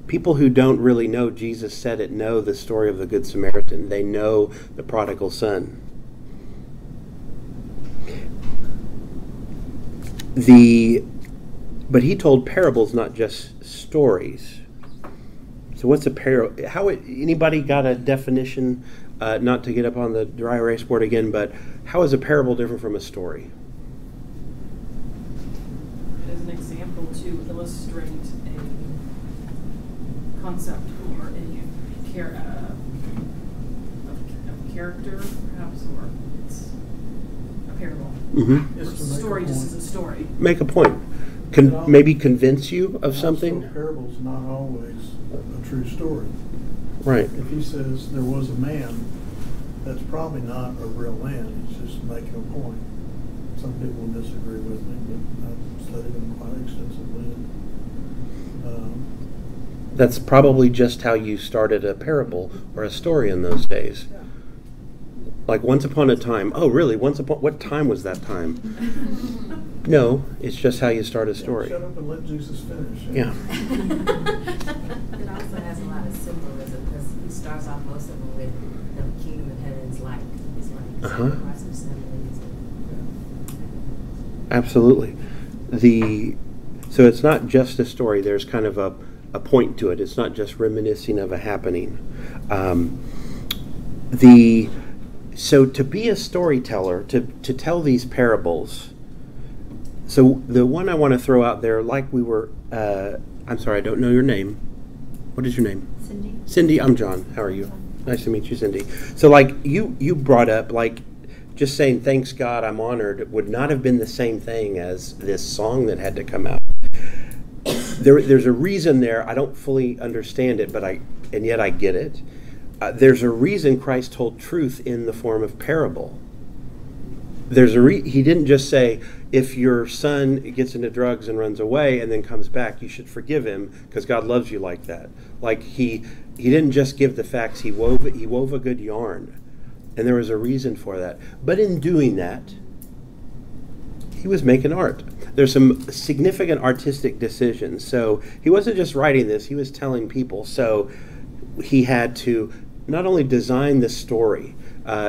People who don't really know Jesus said it know the story of the Good Samaritan. They know the prodigal son. But he told parables, not just stories. So what's a parable? Anybody got a definition? Not to get up on the dry erase board again, but how is a parable different from a story? As an example to illustrate a concept or a character, perhaps, or it's a parable. Mm-hmm. Story just as a story. Make a point. Maybe convince you of something. Also, parable's not always a true story. Right. If he says there was a man, that's probably not a real man. He's just making a point. Some people disagree with me, but I've studied him quite extensively. That's probably just how you started a parable or a story in those days. Yeah. Like once upon a time. Oh, really? What time was that time? No, it's just how you start a story. Shut up and let Jesus finish. Yeah. It also has a lot of symbolism because he starts off most of them with the kingdom of heaven is like. It's like lots of symbolism. Absolutely. So it's not just a story. There's kind of a point to it. It's not just reminiscing of a happening. So to be a storyteller, to tell these parables. So the one I want to throw out there, like we were, I'm sorry, I don't know your name. What is your name? Cindy. Cindy, I'm John. How are you? Nice to meet you, Cindy. So like you brought up, like just saying, thanks God, I'm honored, would not have been the same thing as this song that had to come out. There's a reason there. I don't fully understand it, and yet I get it. There's a reason Christ told truth in the form of parable. he didn't just say, if your son gets into drugs and runs away and then comes back, you should forgive him because God loves you like that. Like he didn't just give the facts, he wove a good yarn. And there was a reason for that. But in doing that, he was making art. There's some significant artistic decisions. So he wasn't just writing this, he was telling people. So he had to not only design the story,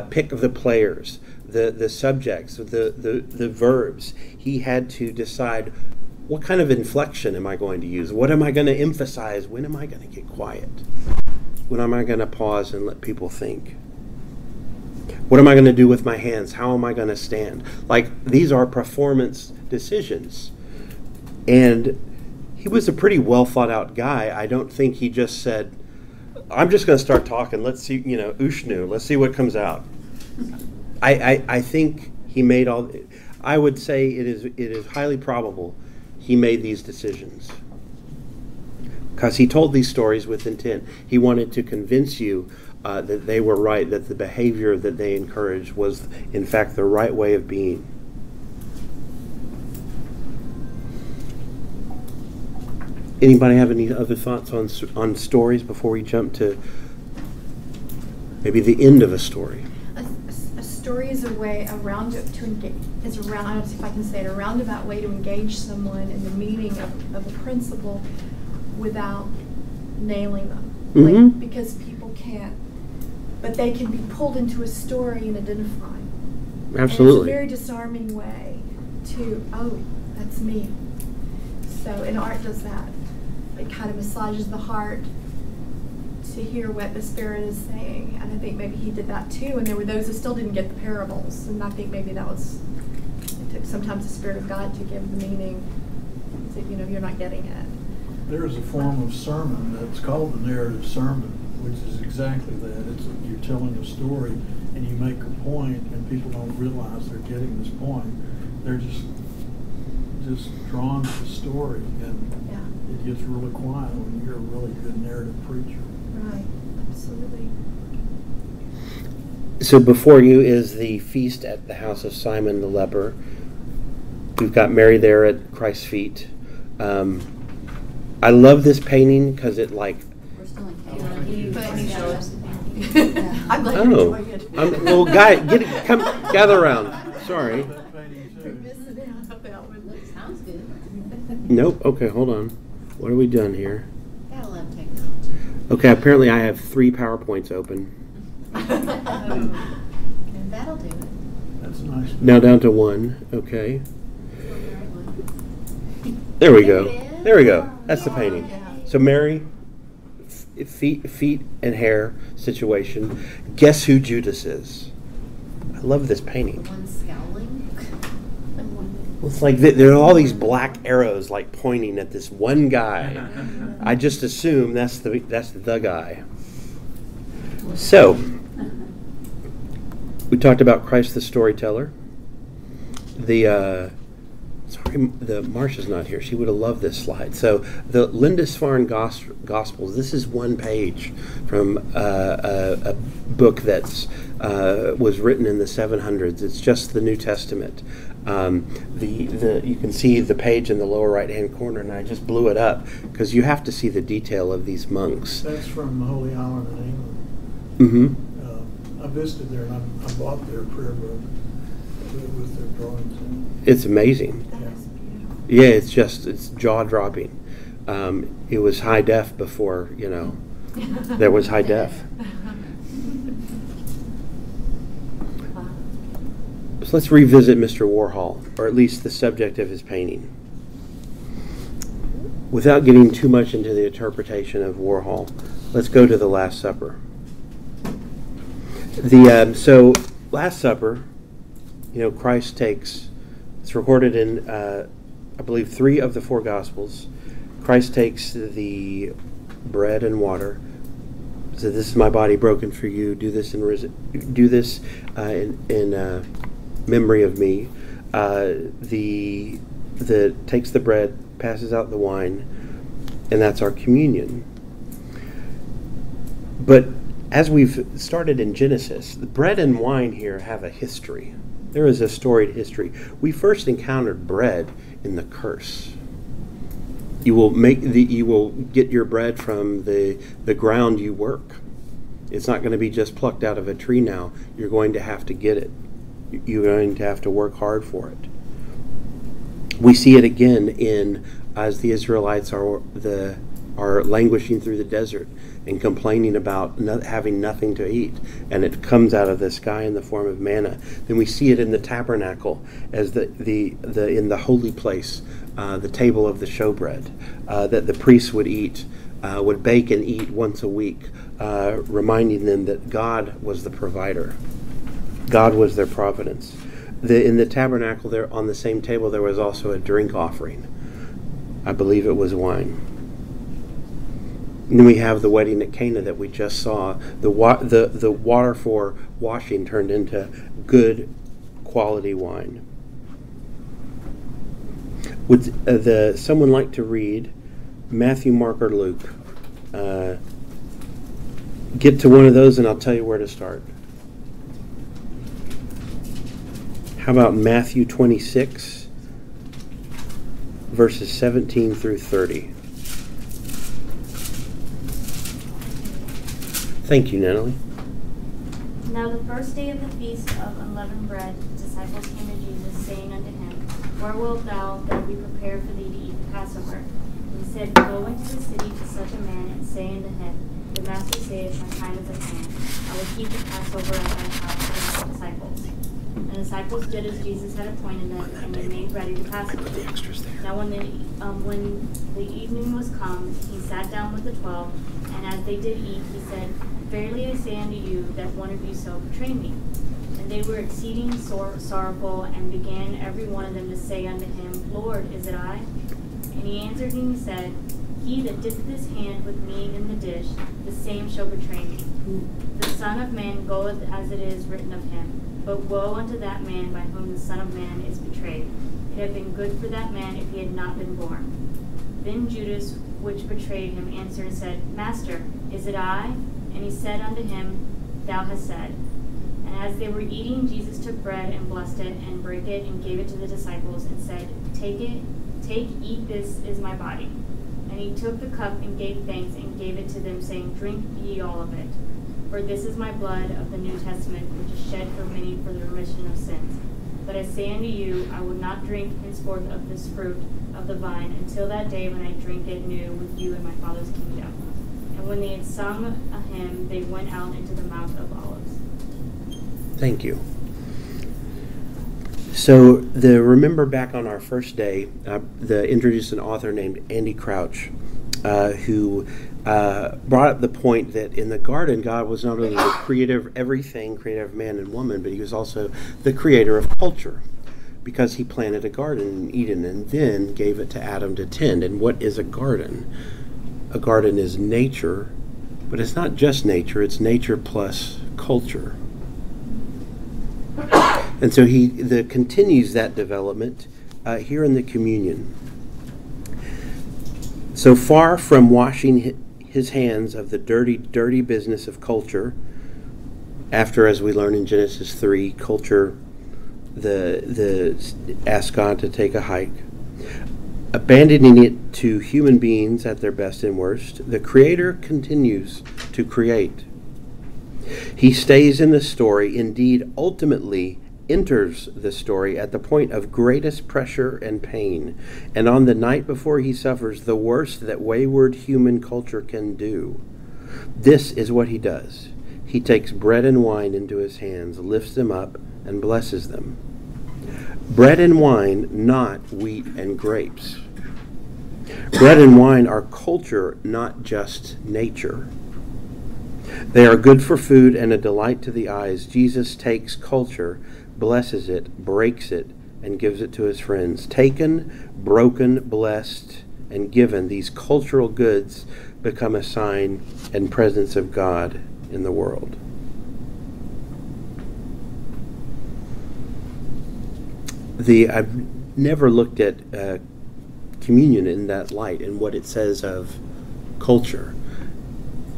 pick the players, the subjects, the verbs. He had to decide, what kind of inflection am I going to use? What am I going to emphasize? When am I going to get quiet? When am I going to pause and let people think? What am I going to do with my hands? How am I going to stand? Like, these are performance decisions. And he was a pretty well thought out guy. I don't think he just said, I'm just going to start talking. Let's see, Ushnu. Let's see what comes out. I think he made I would say it is highly probable he made these decisions. Because he told these stories with intent. He wanted to convince you that they were right, that the behavior that they encouraged was, in fact, the right way of being. Anybody have any other thoughts on stories before we jump to maybe the end of a story? A story is a way around it to engage. I don't know if I can say it, a roundabout way to engage someone in the meaning of a principle without nailing them. Mm-hmm. Like, because people can't, but they can be pulled into a story and identify. Absolutely. And it's a very disarming way to, oh, that's me. So, and art does that. It kind of massages the heart to hear what the Spirit is saying. And I think maybe he did that too. And there were those who still didn't get the parables. And I think maybe that was, it took sometimes the Spirit of God to give the meaning. So, you're not getting it. There is a form of sermon that's called the narrative sermon, which is exactly that. You're telling a story and you make a point and people don't realize they're getting this point. They're just drawn to the story, and it gets really quiet when you're a really good narrative preacher. Right, absolutely. So before you is the feast at the house of Simon the leper. We've got Mary there at Christ's feet. I love this painting because it We're still in I'm glad you're enjoying it. Well, come gather around. Sorry. Sounds good. Nope. Okay, hold on. What are we done here? Gotta love technology. Okay, apparently I have 3 PowerPoints open. And that'll do it. That's nice. Now down to 1. Okay. There we go. There we go. That's the painting. So Mary, feet and hair situation. Guess who Judas is? I love this painting. One scowling. It's like there are all these black arrows like pointing at this one guy. I just assume that's the guy. So we talked about Christ the storyteller. The Marsha's not here. She would have loved this slide. So the Lindisfarne Gospels. This is one page from a book that's was written in the 700s. It's just the New Testament. You can see the page in the lower right-hand corner, and I just blew it up because you have to see the detail of these monks. That's from Holy Island in England. Mm-hmm. I visited there, and I bought their prayer book with their drawings in It's amazing. Yeah, it's jaw-dropping. It was high def before, there was high def. So let's revisit Mr. Warhol, or at least the subject of his painting. Without getting too much into the interpretation of Warhol, let's go to the Last Supper. So Last Supper, Christ takes, it's recorded in, I believe, 3 of the 4 Gospels. Christ takes the bread and water. So this is my body broken for you. Do this in memory of me. Takes the bread, passes out the wine, and that's our communion. But as we've started in Genesis, the bread and wine here have a history. There is a storied history. We first encountered bread in the curse. You will get your bread from the ground you work. It's not going to be just plucked out of a tree now. You're going to have to get it. You're going to have to work hard for it. We see it again as the Israelites are languishing through the desert and complaining about having nothing to eat, and it comes out of the sky in the form of manna. Then we see it in the tabernacle as in the holy place, the table of the showbread that the priests would eat, would bake and eat once a week, reminding them that God was the provider. God was their providence. In the tabernacle, there on the same table, there was also a drink offering. I believe it was wine. And then we have the wedding at Cana that we just saw. The water for washing turned into good quality wine. Would someone like to read Matthew, Mark, or Luke? Get to one of those and I'll tell you where to start. How about Matthew 26, verses 17 through 30? Thank you, Natalie. Now the first day of the feast of unleavened bread, the disciples came to Jesus, saying unto him, Where wilt thou that we prepare for thee to eat the Passover? And he said, Go into the city to such a man, and say unto him, The Master saith, My time is at hand. I will keep the Passover at thy house for thy disciples. And the disciples did as Jesus had appointed them, and they made ready the Passover. Now when the evening was come, he sat down with the 12, and as they did eat, he said, Verily I say unto you, that one of you shall betray me. And they were exceeding sorrowful, and began every one of them to say unto him, Lord, is it I? And he answered and he said, He that dippeth his hand with me in the dish, the same shall betray me. The Son of Man goeth as it is written of him. But woe unto that man by whom the Son of Man is betrayed. It had been good for that man if he had not been born. Then Judas, which betrayed him, answered and said, Master, is it I? And he said unto him, Thou hast said. And as they were eating, Jesus took bread and blessed it, and brake it, and gave it to the disciples, and said, Take, eat, this is my body. And he took the cup and gave thanks, and gave it to them, saying, Drink ye all of it. For this is my blood of the New Testament, which is shed for many for the remission of sins. But I say unto you, I will not drink henceforth of this fruit of the vine, until that day when I drink it new with you in my Father's kingdom. And when they had sung a hymn, they went out into the Mount of Olives. Thank you. So, remember back on our first day, introduced an author named Andy Crouch, who brought up the point that in the garden, God was not only the creator of everything, creator of man and woman, but he was also the creator of culture, because he planted a garden in Eden and then gave it to Adam to tend. And what is a garden? A garden is nature, but it's not just nature, it's nature plus culture. And so he continues that development here in the communion. So far from washing his hands of the dirty, dirty business of culture, after, as we learn in Genesis 3, culture asked God to take a hike, abandoning it to human beings at their best and worst, the Creator continues to create. He stays in the story, indeed ultimately enters the story at the point of greatest pressure and pain, and on the night before he suffers the worst that wayward human culture can do. This is what he does. He takes bread and wine into his hands, lifts them up, and blesses them. Bread and wine, not wheat and grapes. Bread and wine are culture, not just nature. They are good for food and a delight to the eyes. Jesus takes culture, blesses it, breaks it, and gives it to his friends. Taken, broken, blessed, and given, these cultural goods become a sign and presence of God in the world. I've never looked at communion in that light and what it says of culture.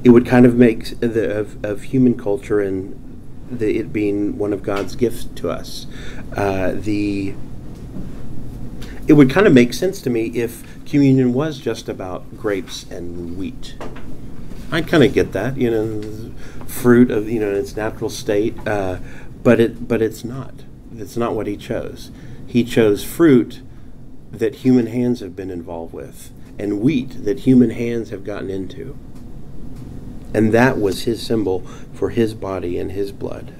It would kind of make of human culture and it being one of God's gifts to us. It would kind of make sense to me if communion was just about grapes and wheat. I kind of get that, fruit of in its natural state, but it's not. It's not what he chose. He chose fruit that human hands have been involved with, and wheat that human hands have gotten into. And that was his symbol for his body and his blood.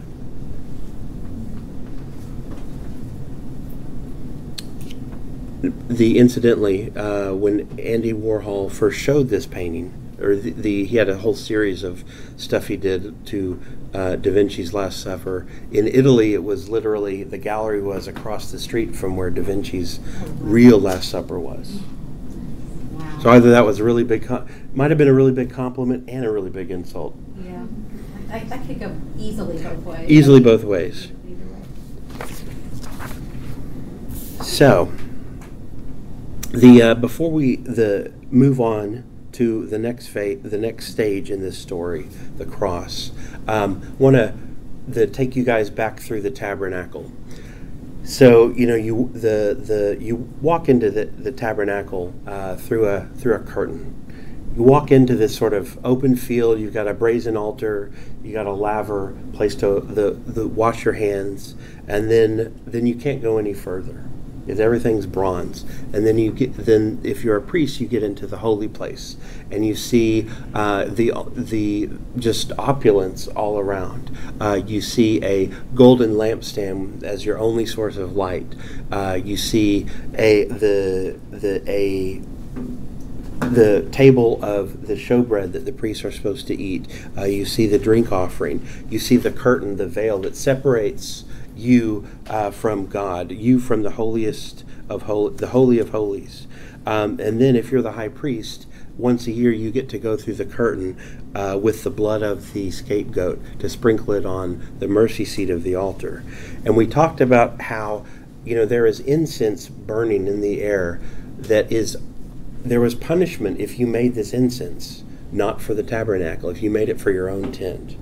Incidentally, when Andy Warhol first showed this painting, or he had a whole series of stuff he did to Da Vinci's Last Supper. In Italy, it was literally, the gallery was across the street from where Da Vinci's real Last Supper was. Wow. So either that was a really big, might have been a really big compliment and a really big insult. Yeah. That could go easily both ways. Easily both ways. Either way. So, before we move on to the next stage in this story, the cross, want to take you guys back through the tabernacle. So you walk into the tabernacle through a curtain. You walk into this sort of open field. You've got a brazen altar. You got a laver, place to the wash your hands, and then you can't go any further. Everything's bronze, and then if you're a priest, you get into the holy place, and you see the just opulence all around. You see a golden lampstand as your only source of light. You see the table of the showbread that the priests are supposed to eat. You see the drink offering. You see the curtain, the veil that separates you from God, you from the holiest of the Holy of Holies. And then if you're the high priest, once a year you get to go through the curtain with the blood of the scapegoat to sprinkle it on the mercy seat of the altar. And we talked about how there is incense burning in the air there was punishment if you made this incense not for the tabernacle, if you made it for your own tent.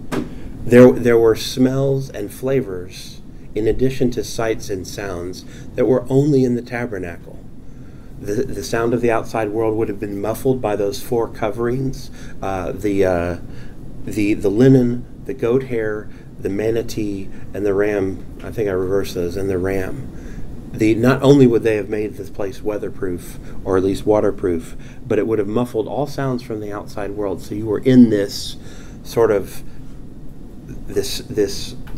There were smells and flavors in addition to sights and sounds that were only in the tabernacle. The sound of the outside world would have been muffled by those four coverings, the linen, the goat hair, the manatee, and the ram. I think I reversed those, and the ram. Not only would they have made this place weatherproof, or at least waterproof, but it would have muffled all sounds from the outside world. So you were in this sort of this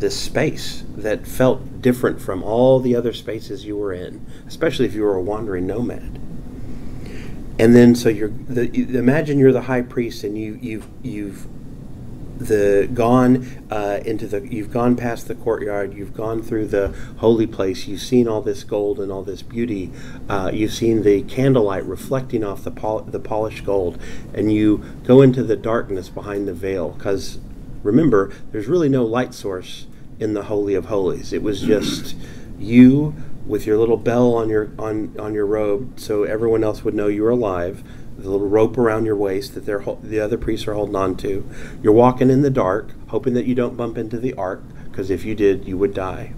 space that felt different from all the other spaces you were in, especially if you were a wandering nomad. And then so imagine you're the high priest, and you've gone past the courtyard, you've gone through the holy place, you've seen all this gold and all this beauty, you've seen the candlelight reflecting off the polished gold, and you go into the darkness behind the veil, because remember, there's really no light source in the Holy of Holies. It was just you with your little bell on your robe, so everyone else would know you were alive. The little rope around your waist that the other priests are holding on to. You're walking in the dark, hoping that you don't bump into the ark, because if you did, you would die.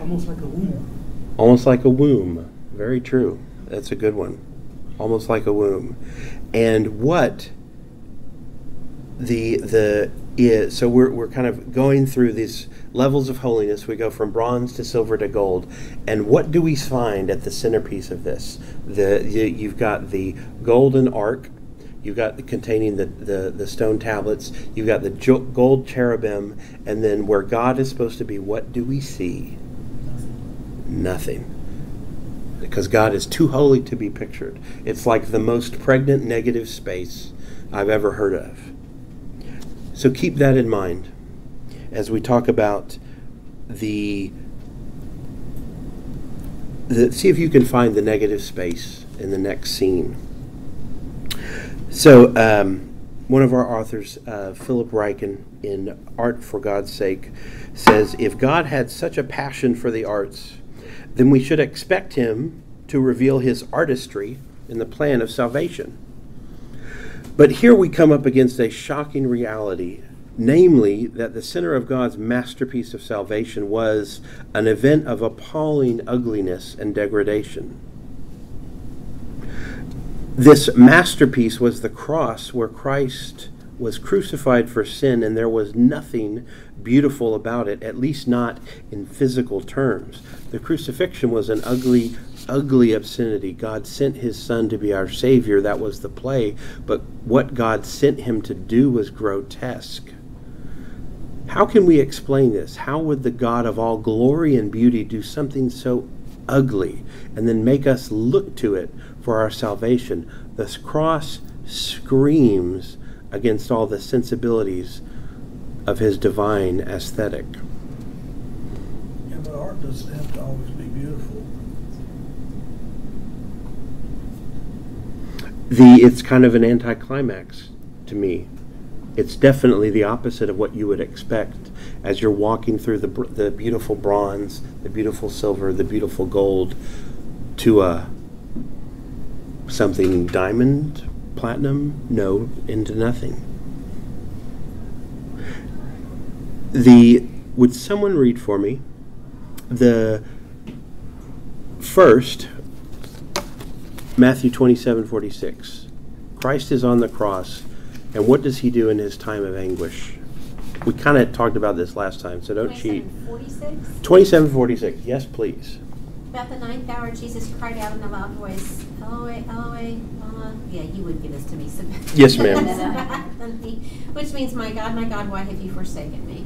Almost like a womb. Almost like a womb. Very true. That's a good one. Almost like a womb. And what so we're kind of going through these levels of holiness. We go from bronze to silver to gold, and what do we find at the centerpiece of this? You've got the golden ark, you've got containing the stone tablets, you've got the gold cherubim, and then where God is supposed to be, what do we see? Nothing. Because God is too holy to be pictured. It's like the most pregnant negative space I've ever heard of. So keep that in mind as we talk about see if you can find the negative space in the next scene. So one of our authors, Philip Ryken, in Art for God's Sake, says, if God had such a passion for the arts, then we should expect him to reveal his artistry in the plan of salvation. But here we come up against a shocking reality namely that the center of God's masterpiece of salvation was an event of appalling ugliness and degradation. This masterpiece was the cross where Christ was crucified for sin, and there was nothing beautiful about it, at least not in physical terms. The crucifixion was an ugly, ugly obscenity. God sent his Son to be our Savior. That was the play. But what God sent him to do was grotesque. How can we explain this? How would the God of all glory and beauty do something so ugly and then make us look to it for our salvation? This cross screams against all the sensibilities of his divine aesthetic. Yeah, but art doesn't have to always be beautiful. It's kind of an anticlimax to me. It's definitely the opposite of what you would expect as you're walking through the beautiful bronze, the beautiful silver, the beautiful gold, to something diamond, platinum, no, into nothing. Would someone read for me the first Matthew 27:46? Christ is on the cross, and what does he do in his time of anguish? We kind of talked about this last time, so don't cheat. 27:46? 27:46, yes please. About the 9th hour, Jesus cried out in a loud voice, Eloi, Eloi, lama. Yeah, you would give this to me. Yes, ma'am. Which means, my God, why have you forsaken me?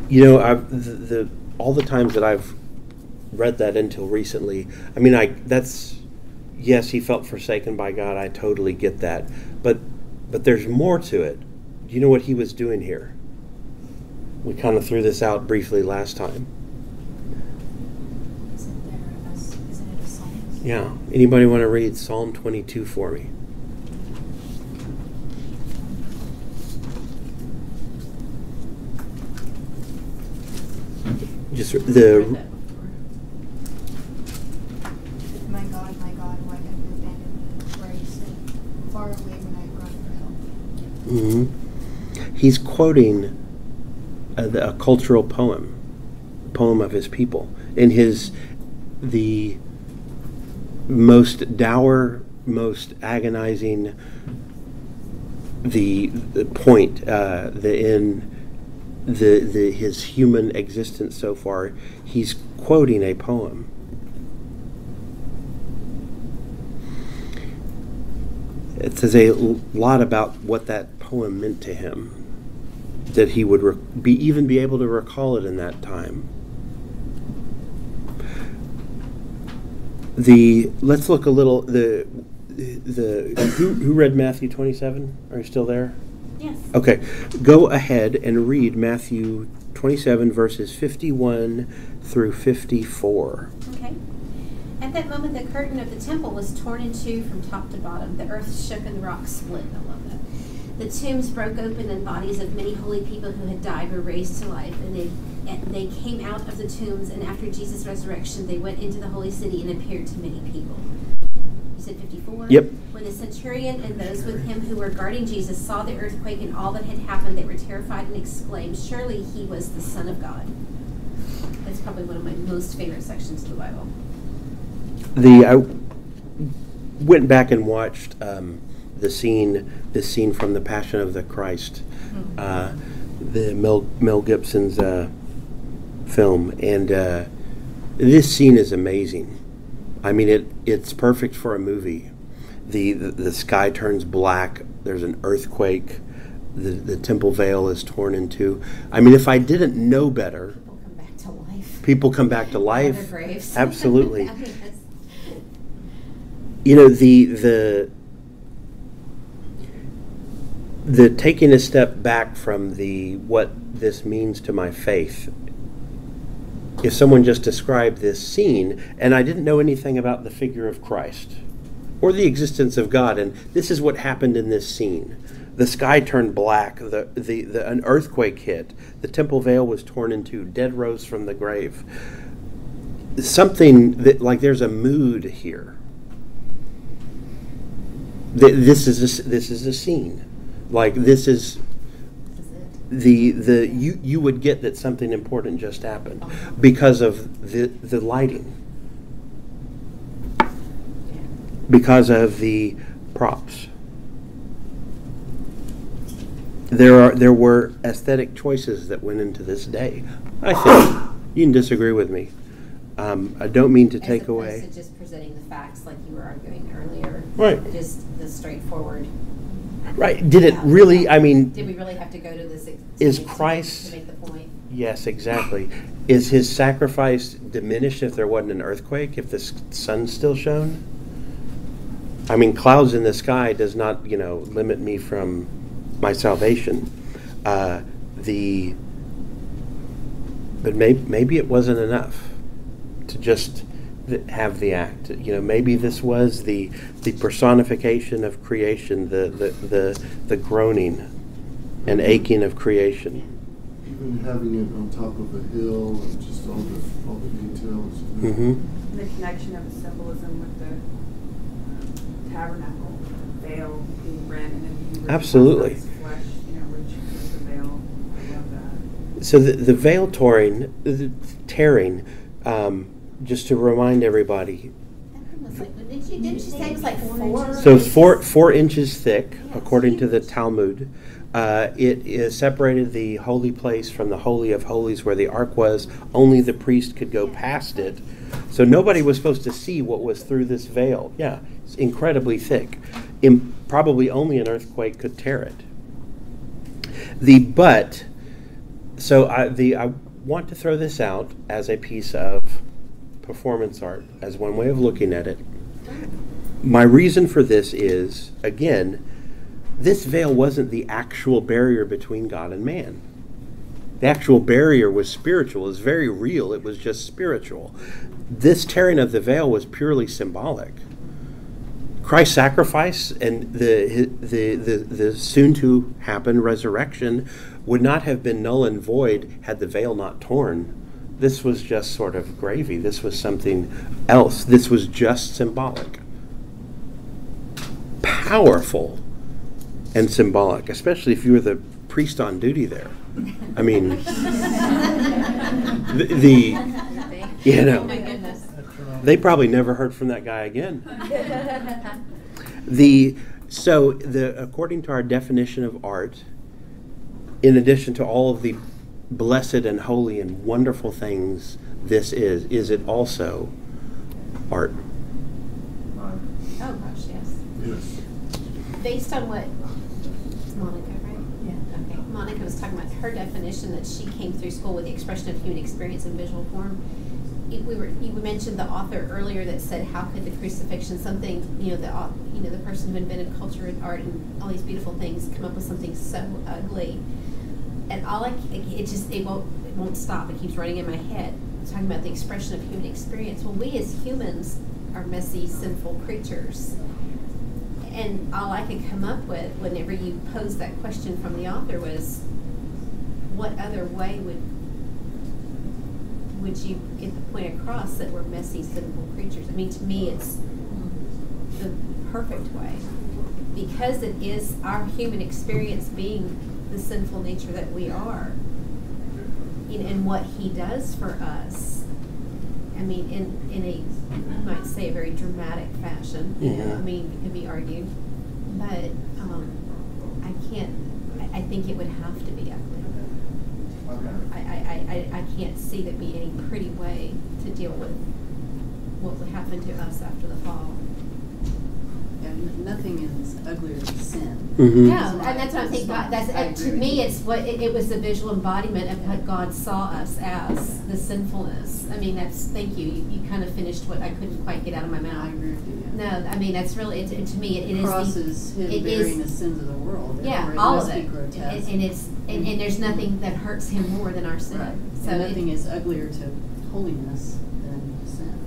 You know, all the times that I've read that until recently, I mean, yes, he felt forsaken by God. I totally get that. But there's more to it. Do you know what he was doing here? We kind of threw this out briefly last time. Isn't it a psalm? Yeah. Anybody want to read Psalm 22 for me? Just the... My God, why have you abandoned me? Where you sit far away when I run for help. Mm-hmm. He's quoting a cultural poem of his people. In the most dour, most agonizing, the point in his human existence so far, he's quoting a poem. It says a lot about what that poem meant to him, that he would even be able to recall it in that time. Let's look a little. Who read Matthew 27? Are you still there? Yes. Okay, go ahead and read Matthew 27 verses 51 through 54. Okay. At that moment, the curtain of the temple was torn in two from top to bottom. The earth shook and the rocks split. I love that. The tombs broke open and bodies of many holy people who had died were raised to life. And they came out of the tombs, and after Jesus' resurrection, they went into the holy city and appeared to many people. You said 54? Yep. When the centurion and those with him who were guarding Jesus saw the earthquake and all that had happened, they were terrified and exclaimed, "Surely he was the Son of God." That's probably one of my most favorite sections of the Bible. I went back and watched this scene from The Passion of the Christ, the Mel Gibson's film, and this scene is amazing. I mean, it's perfect for a movie. The sky turns black. There's an earthquake. The temple veil is torn in two. I mean, if I didn't know better, people come back to life. Their graves. Absolutely. I mean, You know, the taking a step back from what this means to my faith. If someone just described this scene, and I didn't know anything about the figure of Christ or the existence of God, and this is what happened in this scene. The sky turned black, an earthquake hit, the temple veil was torn in two, dead rose from the grave. Something that, like, there's a mood here. This is a scene. Like, this is you would get that something important just happened because of the lighting, because of the props. There were aesthetic choices that went into this day. I think you can disagree with me. I don't mean to take away. As opposed to just presenting the facts like you were arguing earlier. Right. Just the straightforward. Right. Did it really, I mean. Did we really have to go to this is Christ, to make the point? Yes, exactly. Is his sacrifice diminished if there wasn't an earthquake, if the sun still shone? I mean, clouds in the sky does not, limit me from my salvation. But maybe it wasn't enough to just have the act. Maybe this was the personification of creation, the groaning and aching of creation. Even having it on top of a hill and just all the details. Mm-hmm. The connection of the symbolism with the tabernacle, the veil being rent, and then absolutely. Flesh, which is the veil. I love that. So the veil tearing, just to remind everybody. Didn't she say it was like 4? So it's 4 inches thick, according to the Talmud. It is separated the holy place from the Holy of Holies where the ark was. Only the priest could go past it. So nobody was supposed to see what was through this veil. Yeah, it's incredibly thick. Probably only an earthquake could tear it. I want to throw this out as a piece of performance art, as one way of looking at it. My reason for this is, again, this veil wasn't the actual barrier between God and man. The actual barrier was spiritual. It was very real. It was just spiritual. This tearing of the veil was purely symbolic. Christ's sacrifice and the soon-to-happen resurrection would not have been null and void had the veil not torn. This was just sort of gravy. This was something else. This was just symbolic. Powerful and symbolic, especially if you were the priest on duty there. I mean, they probably never heard from that guy again. According to our definition of art, in addition to all of the blessed and holy and wonderful things this is it also art? Oh gosh, yes. Yes. Based on what Monica, right? Yeah. Okay. Monica was talking about her definition that she came through school with the expression of human experience in visual form. You mentioned the author earlier that said, how could the crucifixion, something, the person who invented culture and art and all these beautiful things, come up with something so ugly? And it won't stop. It keeps running in my head. I'm talking about the expression of human experience. Well, we as humans are messy, sinful creatures. And all I could come up with whenever you posed that question from the author was, what other way would you get the point across that we're messy, sinful creatures? I mean, to me, it's the perfect way. Because it is our human experience being the sinful nature that we are, and what he does for us. I mean, in a, you might say, a very dramatic fashion. Yeah. I mean, it can be argued, but I think it would have to be ugly. I can't see there be any pretty way to deal with what would happen to us after the fall. Yeah, nothing is uglier than sin. Mm-hmm. No, and that's what I think. To me, it's it was the visual embodiment of what God saw us as, the sinfulness. I mean, thank you. You kind of finished what I couldn't quite get out of my mouth. I agree with you. Yeah. No, I mean, that's really, to me, it is. The cross is him bearing the sins of the world. Yeah, all of it. And there's nothing that hurts him more than our sin. Right. So and nothing is uglier to holiness than sin.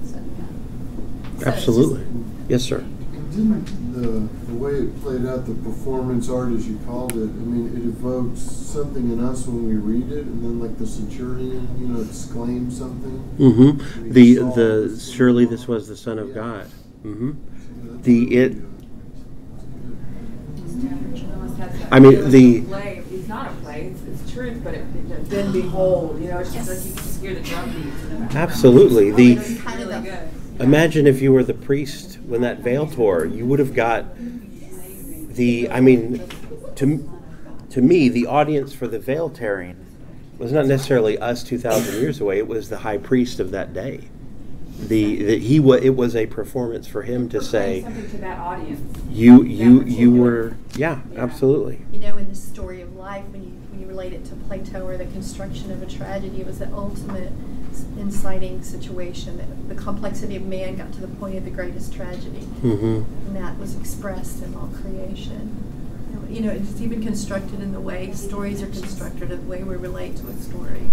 So, absolutely. Yes, sir. Didn't the way it played out, the performance art as you called it, I mean, it evokes something in us when we read it, and then like the centurion, exclaims something. Mm-hmm. The surely this was the Son of God. Mm-hmm. It's not a play, it's truth, but then behold, it's just like you can just hear the drum beats in the background. Absolutely. It's really good. Imagine if you were the priest when that veil tore. You would have got to me, the audience for the veil tearing was not necessarily us 2,000 years away. It was the high priest of that day. It was a performance for him to say, something to that audience. You were, yeah, absolutely. In the story of life, when you relate it to Plato or the construction of a tragedy, it was the ultimate inciting situation. The complexity of man got to the point of the greatest tragedy, and that was expressed in all creation. It's even constructed in the way stories are constructed, the way we relate to a story.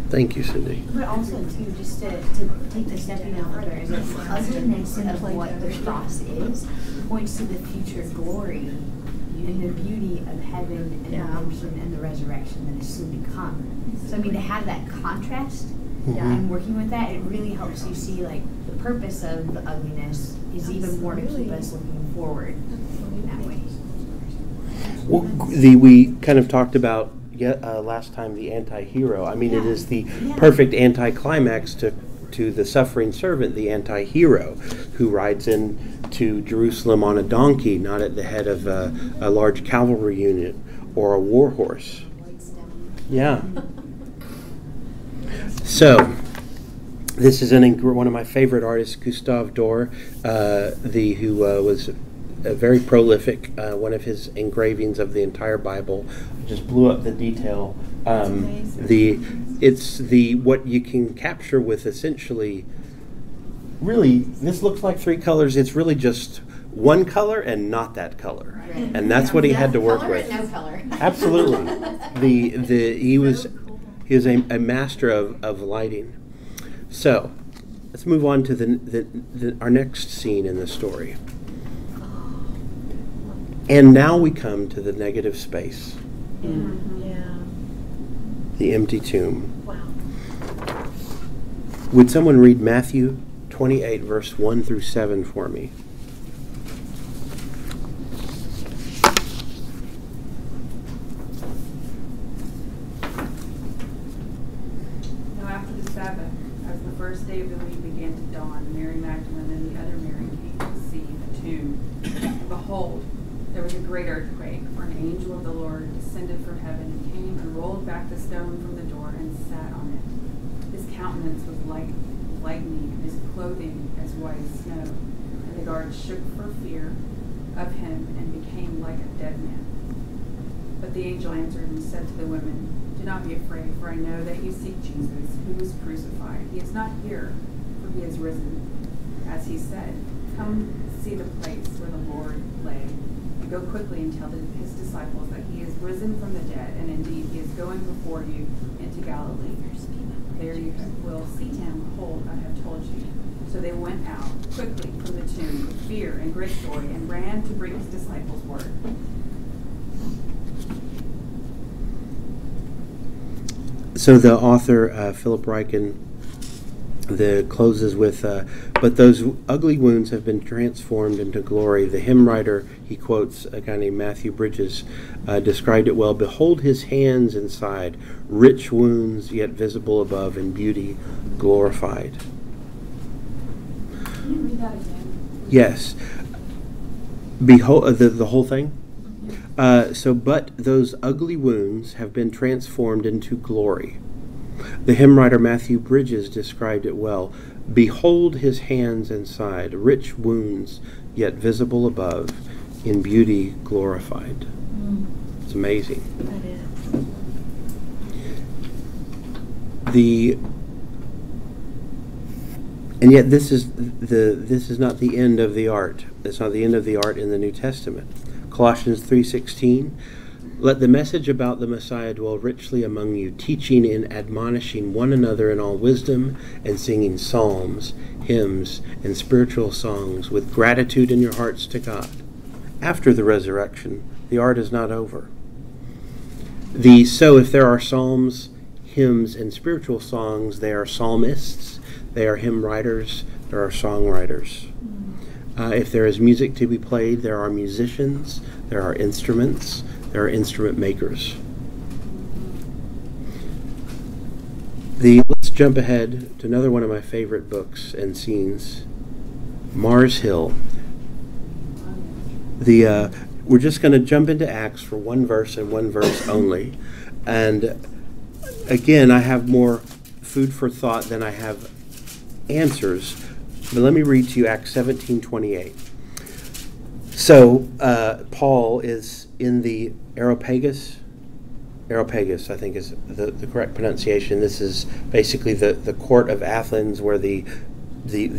Thank you, Cindy. But also, too, just to take the step even further, is that the ugliness of what the cross is points to the future glory and the beauty of heaven and redemption and the resurrection that is soon to come. So, to have that contrast and working with that, it really helps you see, the purpose of the ugliness is even more to keep us looking forward in that way. Well, we kind of talked about last time the anti-hero. It is the perfect anti-climax to the suffering servant, the anti-hero, who rides into Jerusalem on a donkey, not at the head of a large cavalry unit or a war horse. Yeah. So, this is one of my favorite artists, Gustave Doré, who was very prolific. One of his engravings of the entire Bible just blew up the detail. It's what you can capture with essentially. Really, this looks like three colors. It's really just one color and not that color, and that's what he had to work with. No color. Absolutely. He was a master of lighting. So, let's move on to our next scene in the story. And now we come to the negative space. The empty tomb. Wow. Would someone read Matthew 28, verse 1 through 7 for me? Now after the Sabbath, as the first day of the week began to dawn, Mary Magdalene and the other Mary came to see the tomb. And behold, there was a great earthquake, for an angel of the Lord descended from heaven and came and rolled back the stone from the door and sat on it. His countenance was like lightning, and his clothing as white as snow. And the guards shook for fear of him and became like a dead man. But the angel answered and said to the women, "Do not be afraid, for I know that you seek Jesus, who was crucified. He is not here, for he is risen. As he said, come see the place where the Lord lay. Go quickly and tell his disciples that he is risen from the dead, and indeed he is going before you into Galilee. There you will see him. Behold, I have told you." So they went out quickly from the tomb with fear and great joy, and ran to bring his disciples word. So the author, Philip Ryken, closes with, "But those ugly wounds have been transformed into glory." The hymn writer, he quotes a guy named Matthew Bridges, described it well. "Behold his hands inside, rich wounds yet visible above, in beauty glorified." Can you read that again? Yes. Behold, the whole thing? But those ugly wounds have been transformed into glory. The hymn writer Matthew Bridges described it well. "Behold his hands inside, rich wounds yet visible above, in beauty glorified." It's amazing. That is. And yet this is not the end of the art. It's not the end of the art in the New Testament. Colossians 3:16. "Let the message about the Messiah dwell richly among you, teaching and admonishing one another in all wisdom, and singing psalms, hymns, and spiritual songs with gratitude in your hearts to God." After the resurrection, the art is not over. So if there are psalms, hymns, and spiritual songs, they are psalmists, they are hymn writers, there are songwriters. If there is music to be played, there are musicians, there are instruments, There are instrument makers. Let's jump ahead to another one of my favorite books and scenes, Mars Hill. We're just going to jump into Acts for one verse and one verse only. And again, I have more food for thought than I have answers. But let me read to you Acts 17:28. So Paul is in the Areopagus, I think is the correct pronunciation. This is basically the court of Athens where the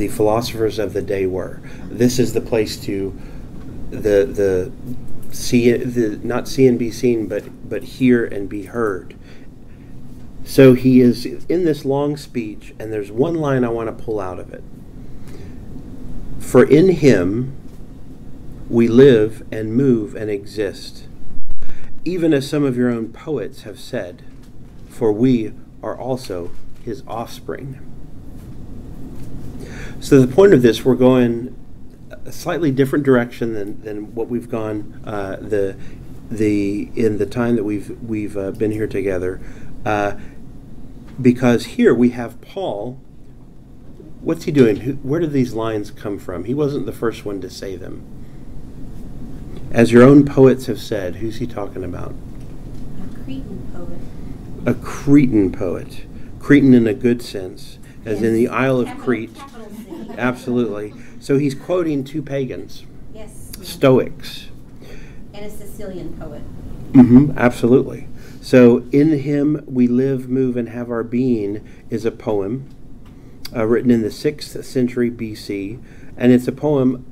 philosophers of the day were. This is the place to not see and be seen, but hear and be heard. So he is in this long speech, and there's one line I want to pull out of it. For in him we live and move and exist, even as some of your own poets have said, for we are also his offspring. So the point of this, we're going a slightly different direction than what we've gone in the time that we've been here together, because here we have Paul. What's he doing? Where did these lines come from? He wasn't the first one to say them. As your own poets have said, who's he talking about? A Cretan poet. A Cretan poet. Cretan in a good sense, as in the Isle of Crete. Absolutely. So he's quoting two pagans. Yes. Stoics. And a Sicilian poet. Absolutely. So in him we live, move, and have our being is a poem written in the 6th century BC. And it's a poem,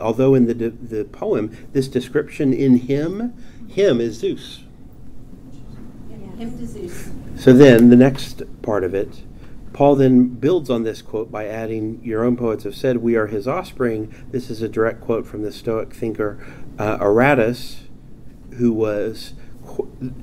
although in the poem, this description in him is Zeus. Him to Zeus. So then the next part of it, Paul then builds on this quote by adding, your own poets have said, we are his offspring. This is a direct quote from the Stoic thinker Aratus, who was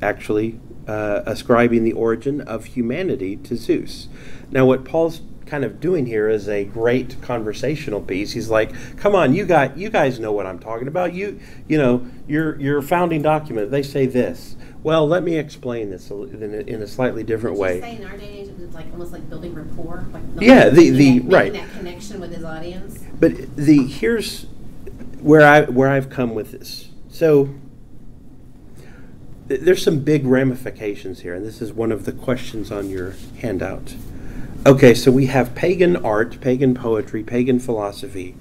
actually ascribing the origin of humanity to Zeus. Now what Paul's kind of doing here is a great conversational piece. He's like, come on, you guys know what I'm talking about. You know, your founding document, they say this. Well, let me explain this in a slightly different way. Would you say in our day and age it's like almost like building rapport? Like making that connection with his audience? But here's where I've come with this. So there's some big ramifications here, and this is one of the questions on your handout. Okay, so we have pagan art, pagan poetry, pagan philosophy.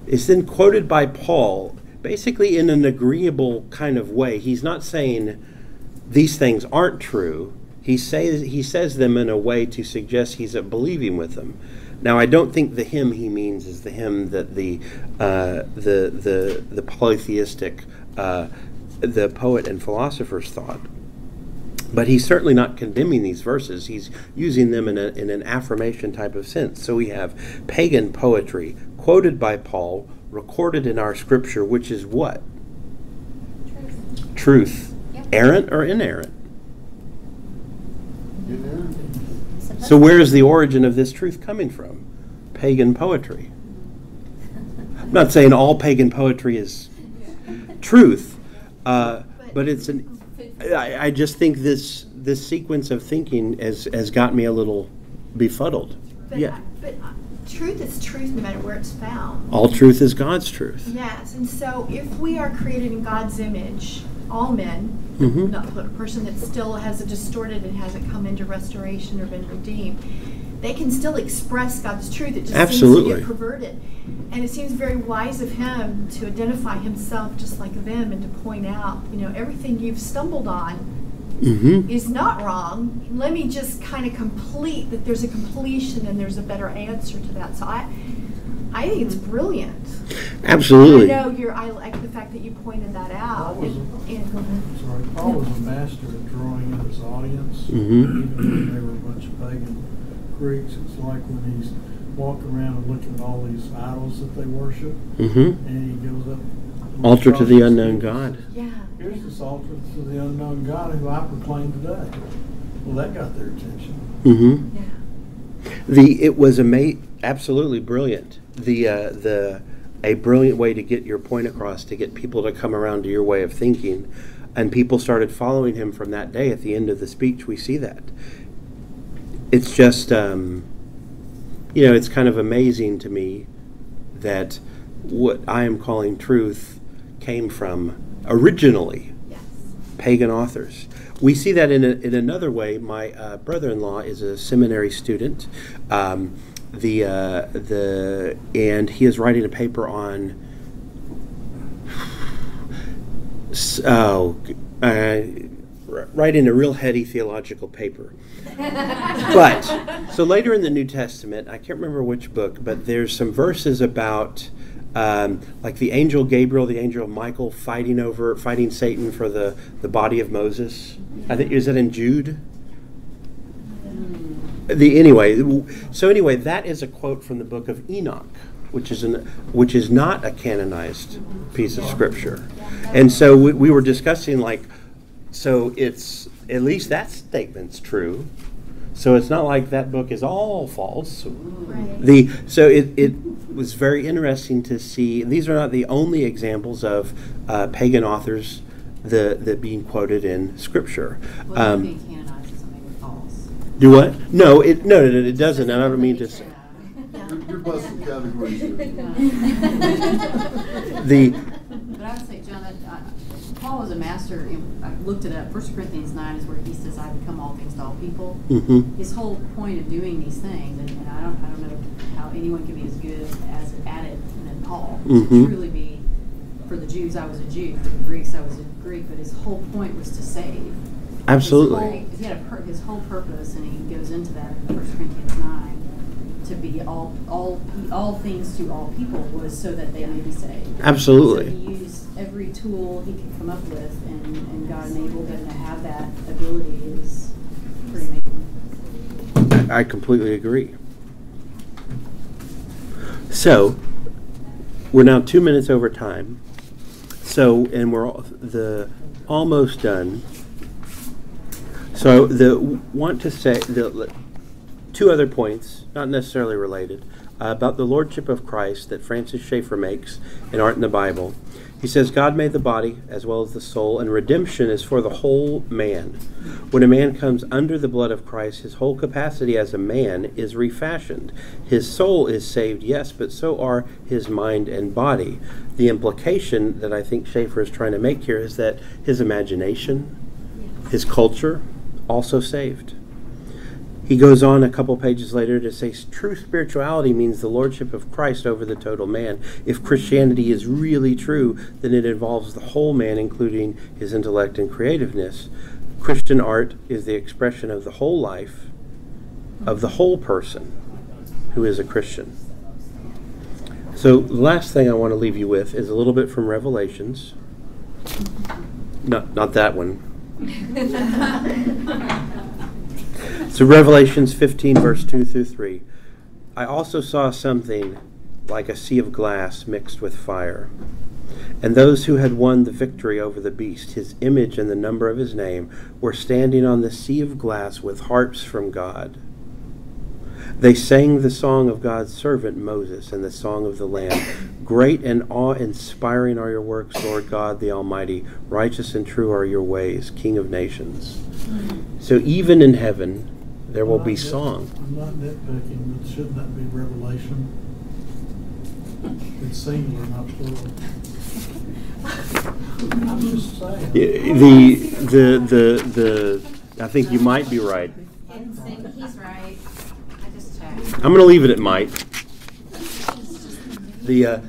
It's then quoted by Paul, basically in an agreeable kind of way. He's not saying these things aren't true. He says them in a way to suggest he's believing with them. Now, I don't think the hymn he means is the hymn that the polytheistic the poet and philosophers thought. But he's certainly not condemning these verses. He's using them in an affirmation type of sense. So we have pagan poetry quoted by Paul, recorded in our scripture, which is what? Truth. Yep. Errant or inerrant? Inerrant. So where is the origin of this truth coming from? Pagan poetry. I'm not saying all pagan poetry is truth, but it's I just think this sequence of thinking has got me a little befuddled. But truth is truth no matter where it's found. All truth is God's truth. Yes, and so if we are created in God's image, all men, not a person that still has a distorted and hasn't come into restoration or been redeemed, they can still express God's truth. It just seems to get perverted. And it seems very wise of him to identify himself just like them and to point out, everything you've stumbled on is not wrong. Let me just kind of complete that there's a completion and there's a better answer to that. So I think it's brilliant. Absolutely. I like the fact that you pointed that out. Paul was a master at drawing in his audience. Even when they were a bunch of pagan Greeks, it's like when he's walking around and looking at all these idols that they worship, and he goes up. Altar to the unknown God. Yeah. Here's this altar to the unknown God who I proclaim today. Well, that got their attention. Yeah. It was absolutely brilliant. a brilliant way to get your point across, to get people to come around to your way of thinking. And people started following him from that day. At the end of the speech, we see that. It's just, it's kind of amazing to me that what I am calling truth came from originally pagan authors. We see that in another way. My brother-in-law is a seminary student, and he is writing a paper on writing a real heady theological paper. But so later in the New Testament, I can't remember which book, but there's some verses about like the angel Gabriel, the angel Michael fighting Satan for the body of Moses. I think, is that in Jude? Anyway, that is a quote from the book of Enoch, which is not a canonized piece of scripture. And so we were discussing, so it's, at least that statement's true. So it's not like that book is all false. Right. So it was very interesting to see. These are not the only examples of pagan authors that being quoted in Scripture. Being canonized doesn't make it false. Do what? No, it doesn't. And I don't mean to say. You're busting categories here. But I would say, John, that Paul was a master. I looked it up. 1 Corinthians 9 is where he says, "I become all things to all people." Mm-hmm. His whole point of doing these things, and I don't know how anyone can be as good at it than Paul. Mm-hmm. To truly be, for the Jews, I was a Jew. For the Greeks, I was a Greek. But his whole point was to save. Absolutely. He had his whole purpose, and he goes into that in 1 Corinthians 9. To be all things to all people was so that they may be saved. Absolutely. So he used every tool he could come up with, and God enabled them to have that ability. Is pretty amazing. I completely agree. So we're now 2 minutes over time. So, and we're almost done. So want to say two other points, not necessarily related, about the Lordship of Christ that Francis Schaeffer makes in Art in the Bible. He says, God made the body as well as the soul, and redemption is for the whole man. When a man comes under the blood of Christ, his whole capacity as a man is refashioned. His soul is saved, yes, but so are his mind and body. The implication that I think Schaeffer is trying to make here is that his imagination, his culture, also saved. He goes on a couple pages later to say true spirituality means the lordship of Christ over the total man. If Christianity is really true, then it involves the whole man, including his intellect and creativeness. Christian art is the expression of the whole life of the whole person who is a Christian. So the last thing I want to leave you with is a little bit from Revelations. Not that one. So Revelations 15, verse 2 through 3. I also saw something like a sea of glass mixed with fire. And those who had won the victory over the beast, his image and the number of his name, were standing on the sea of glass with harps from God. They sang the song of God's servant Moses and the song of the Lamb. Great and awe-inspiring are your works, Lord God the Almighty. Righteous and true are your ways, King of nations. So even in heaven, there will be song. I'm not nitpicking, but shouldn't that be Revelation? It's singular, not plural. I'm just saying. I think you might be right. He's right. I just checked. I'm going to leave it at might.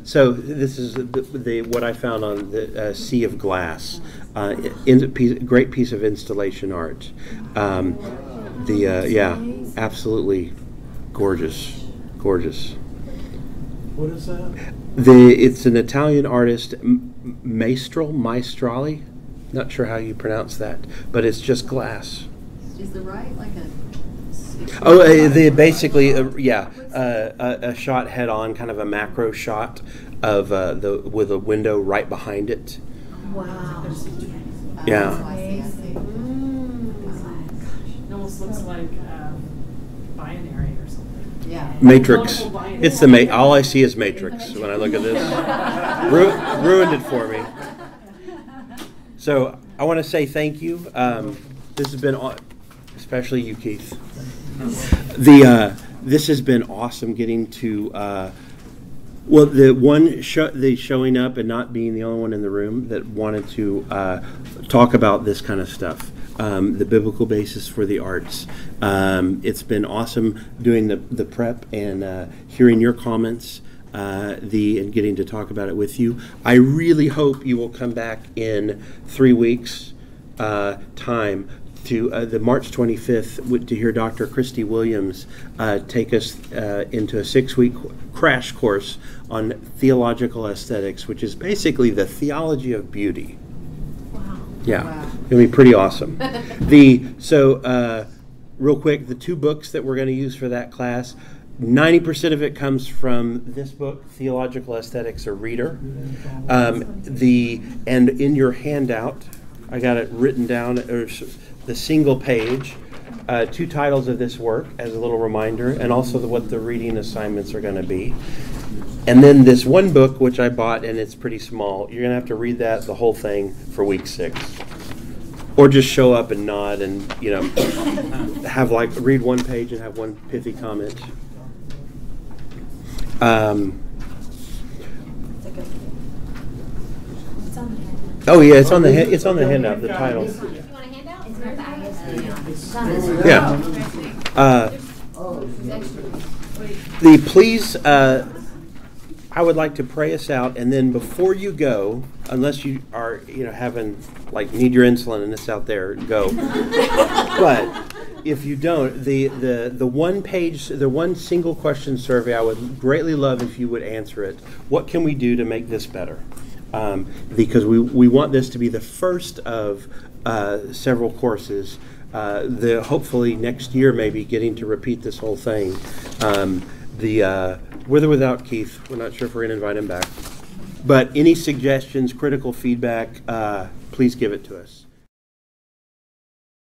So this is what I found on the Sea of Glass. Great piece of installation art. Absolutely gorgeous. What is that? It's an Italian artist, Maestrali. Not sure how you pronounce that, but it's just glass. Is the right like a? Basically a shot head on, kind of a macro shot of with a window right behind it. Wow. Yeah. It almost looks like binary or something. Yeah. Matrix. It's the all I see is Matrix when I look at this. Ruined it for me. So I want to say thank you. This has been, especially you, Keith. This has been awesome getting to. The showing up and not being the only one in the room that wanted to talk about this kind of stuff. The biblical basis for the arts. It's been awesome doing the prep and hearing your comments and getting to talk about it with you. I really hope you will come back in 3 weeks' time to the March 25th to hear Dr. Christy Williams take us into a 6-week crash course on theological aesthetics, which is basically the theology of beauty. Yeah, wow. It's going to be pretty awesome. Real quick, the 2 books that we're going to use for that class, 90% of it comes from this book, Theological Aesthetics, a Reader. And in your handout, I got it written down, the single page, 2 titles of this work as a little reminder, and also what the reading assignments are going to be. And then this one book, which I bought, and it's pretty small. You're going to have to read the whole thing for week 6. Or just show up and nod and, have read 1 page and have 1 pithy comment. Oh yeah, it's on the handout, the title. You want a handout? Yeah. Please, I would like to pray us out, and then before you go, unless you are, having need your insulin and it's out there, go. But if you don't, the 1 page, the 1 single question survey, I would greatly love if you would answer it. What can we do to make this better? Because we want this to be the first of several courses. Hopefully next year maybe getting to repeat this whole thing. With or without Keith, we're not sure if we're going to invite him back. But any suggestions, critical feedback, please give it to us.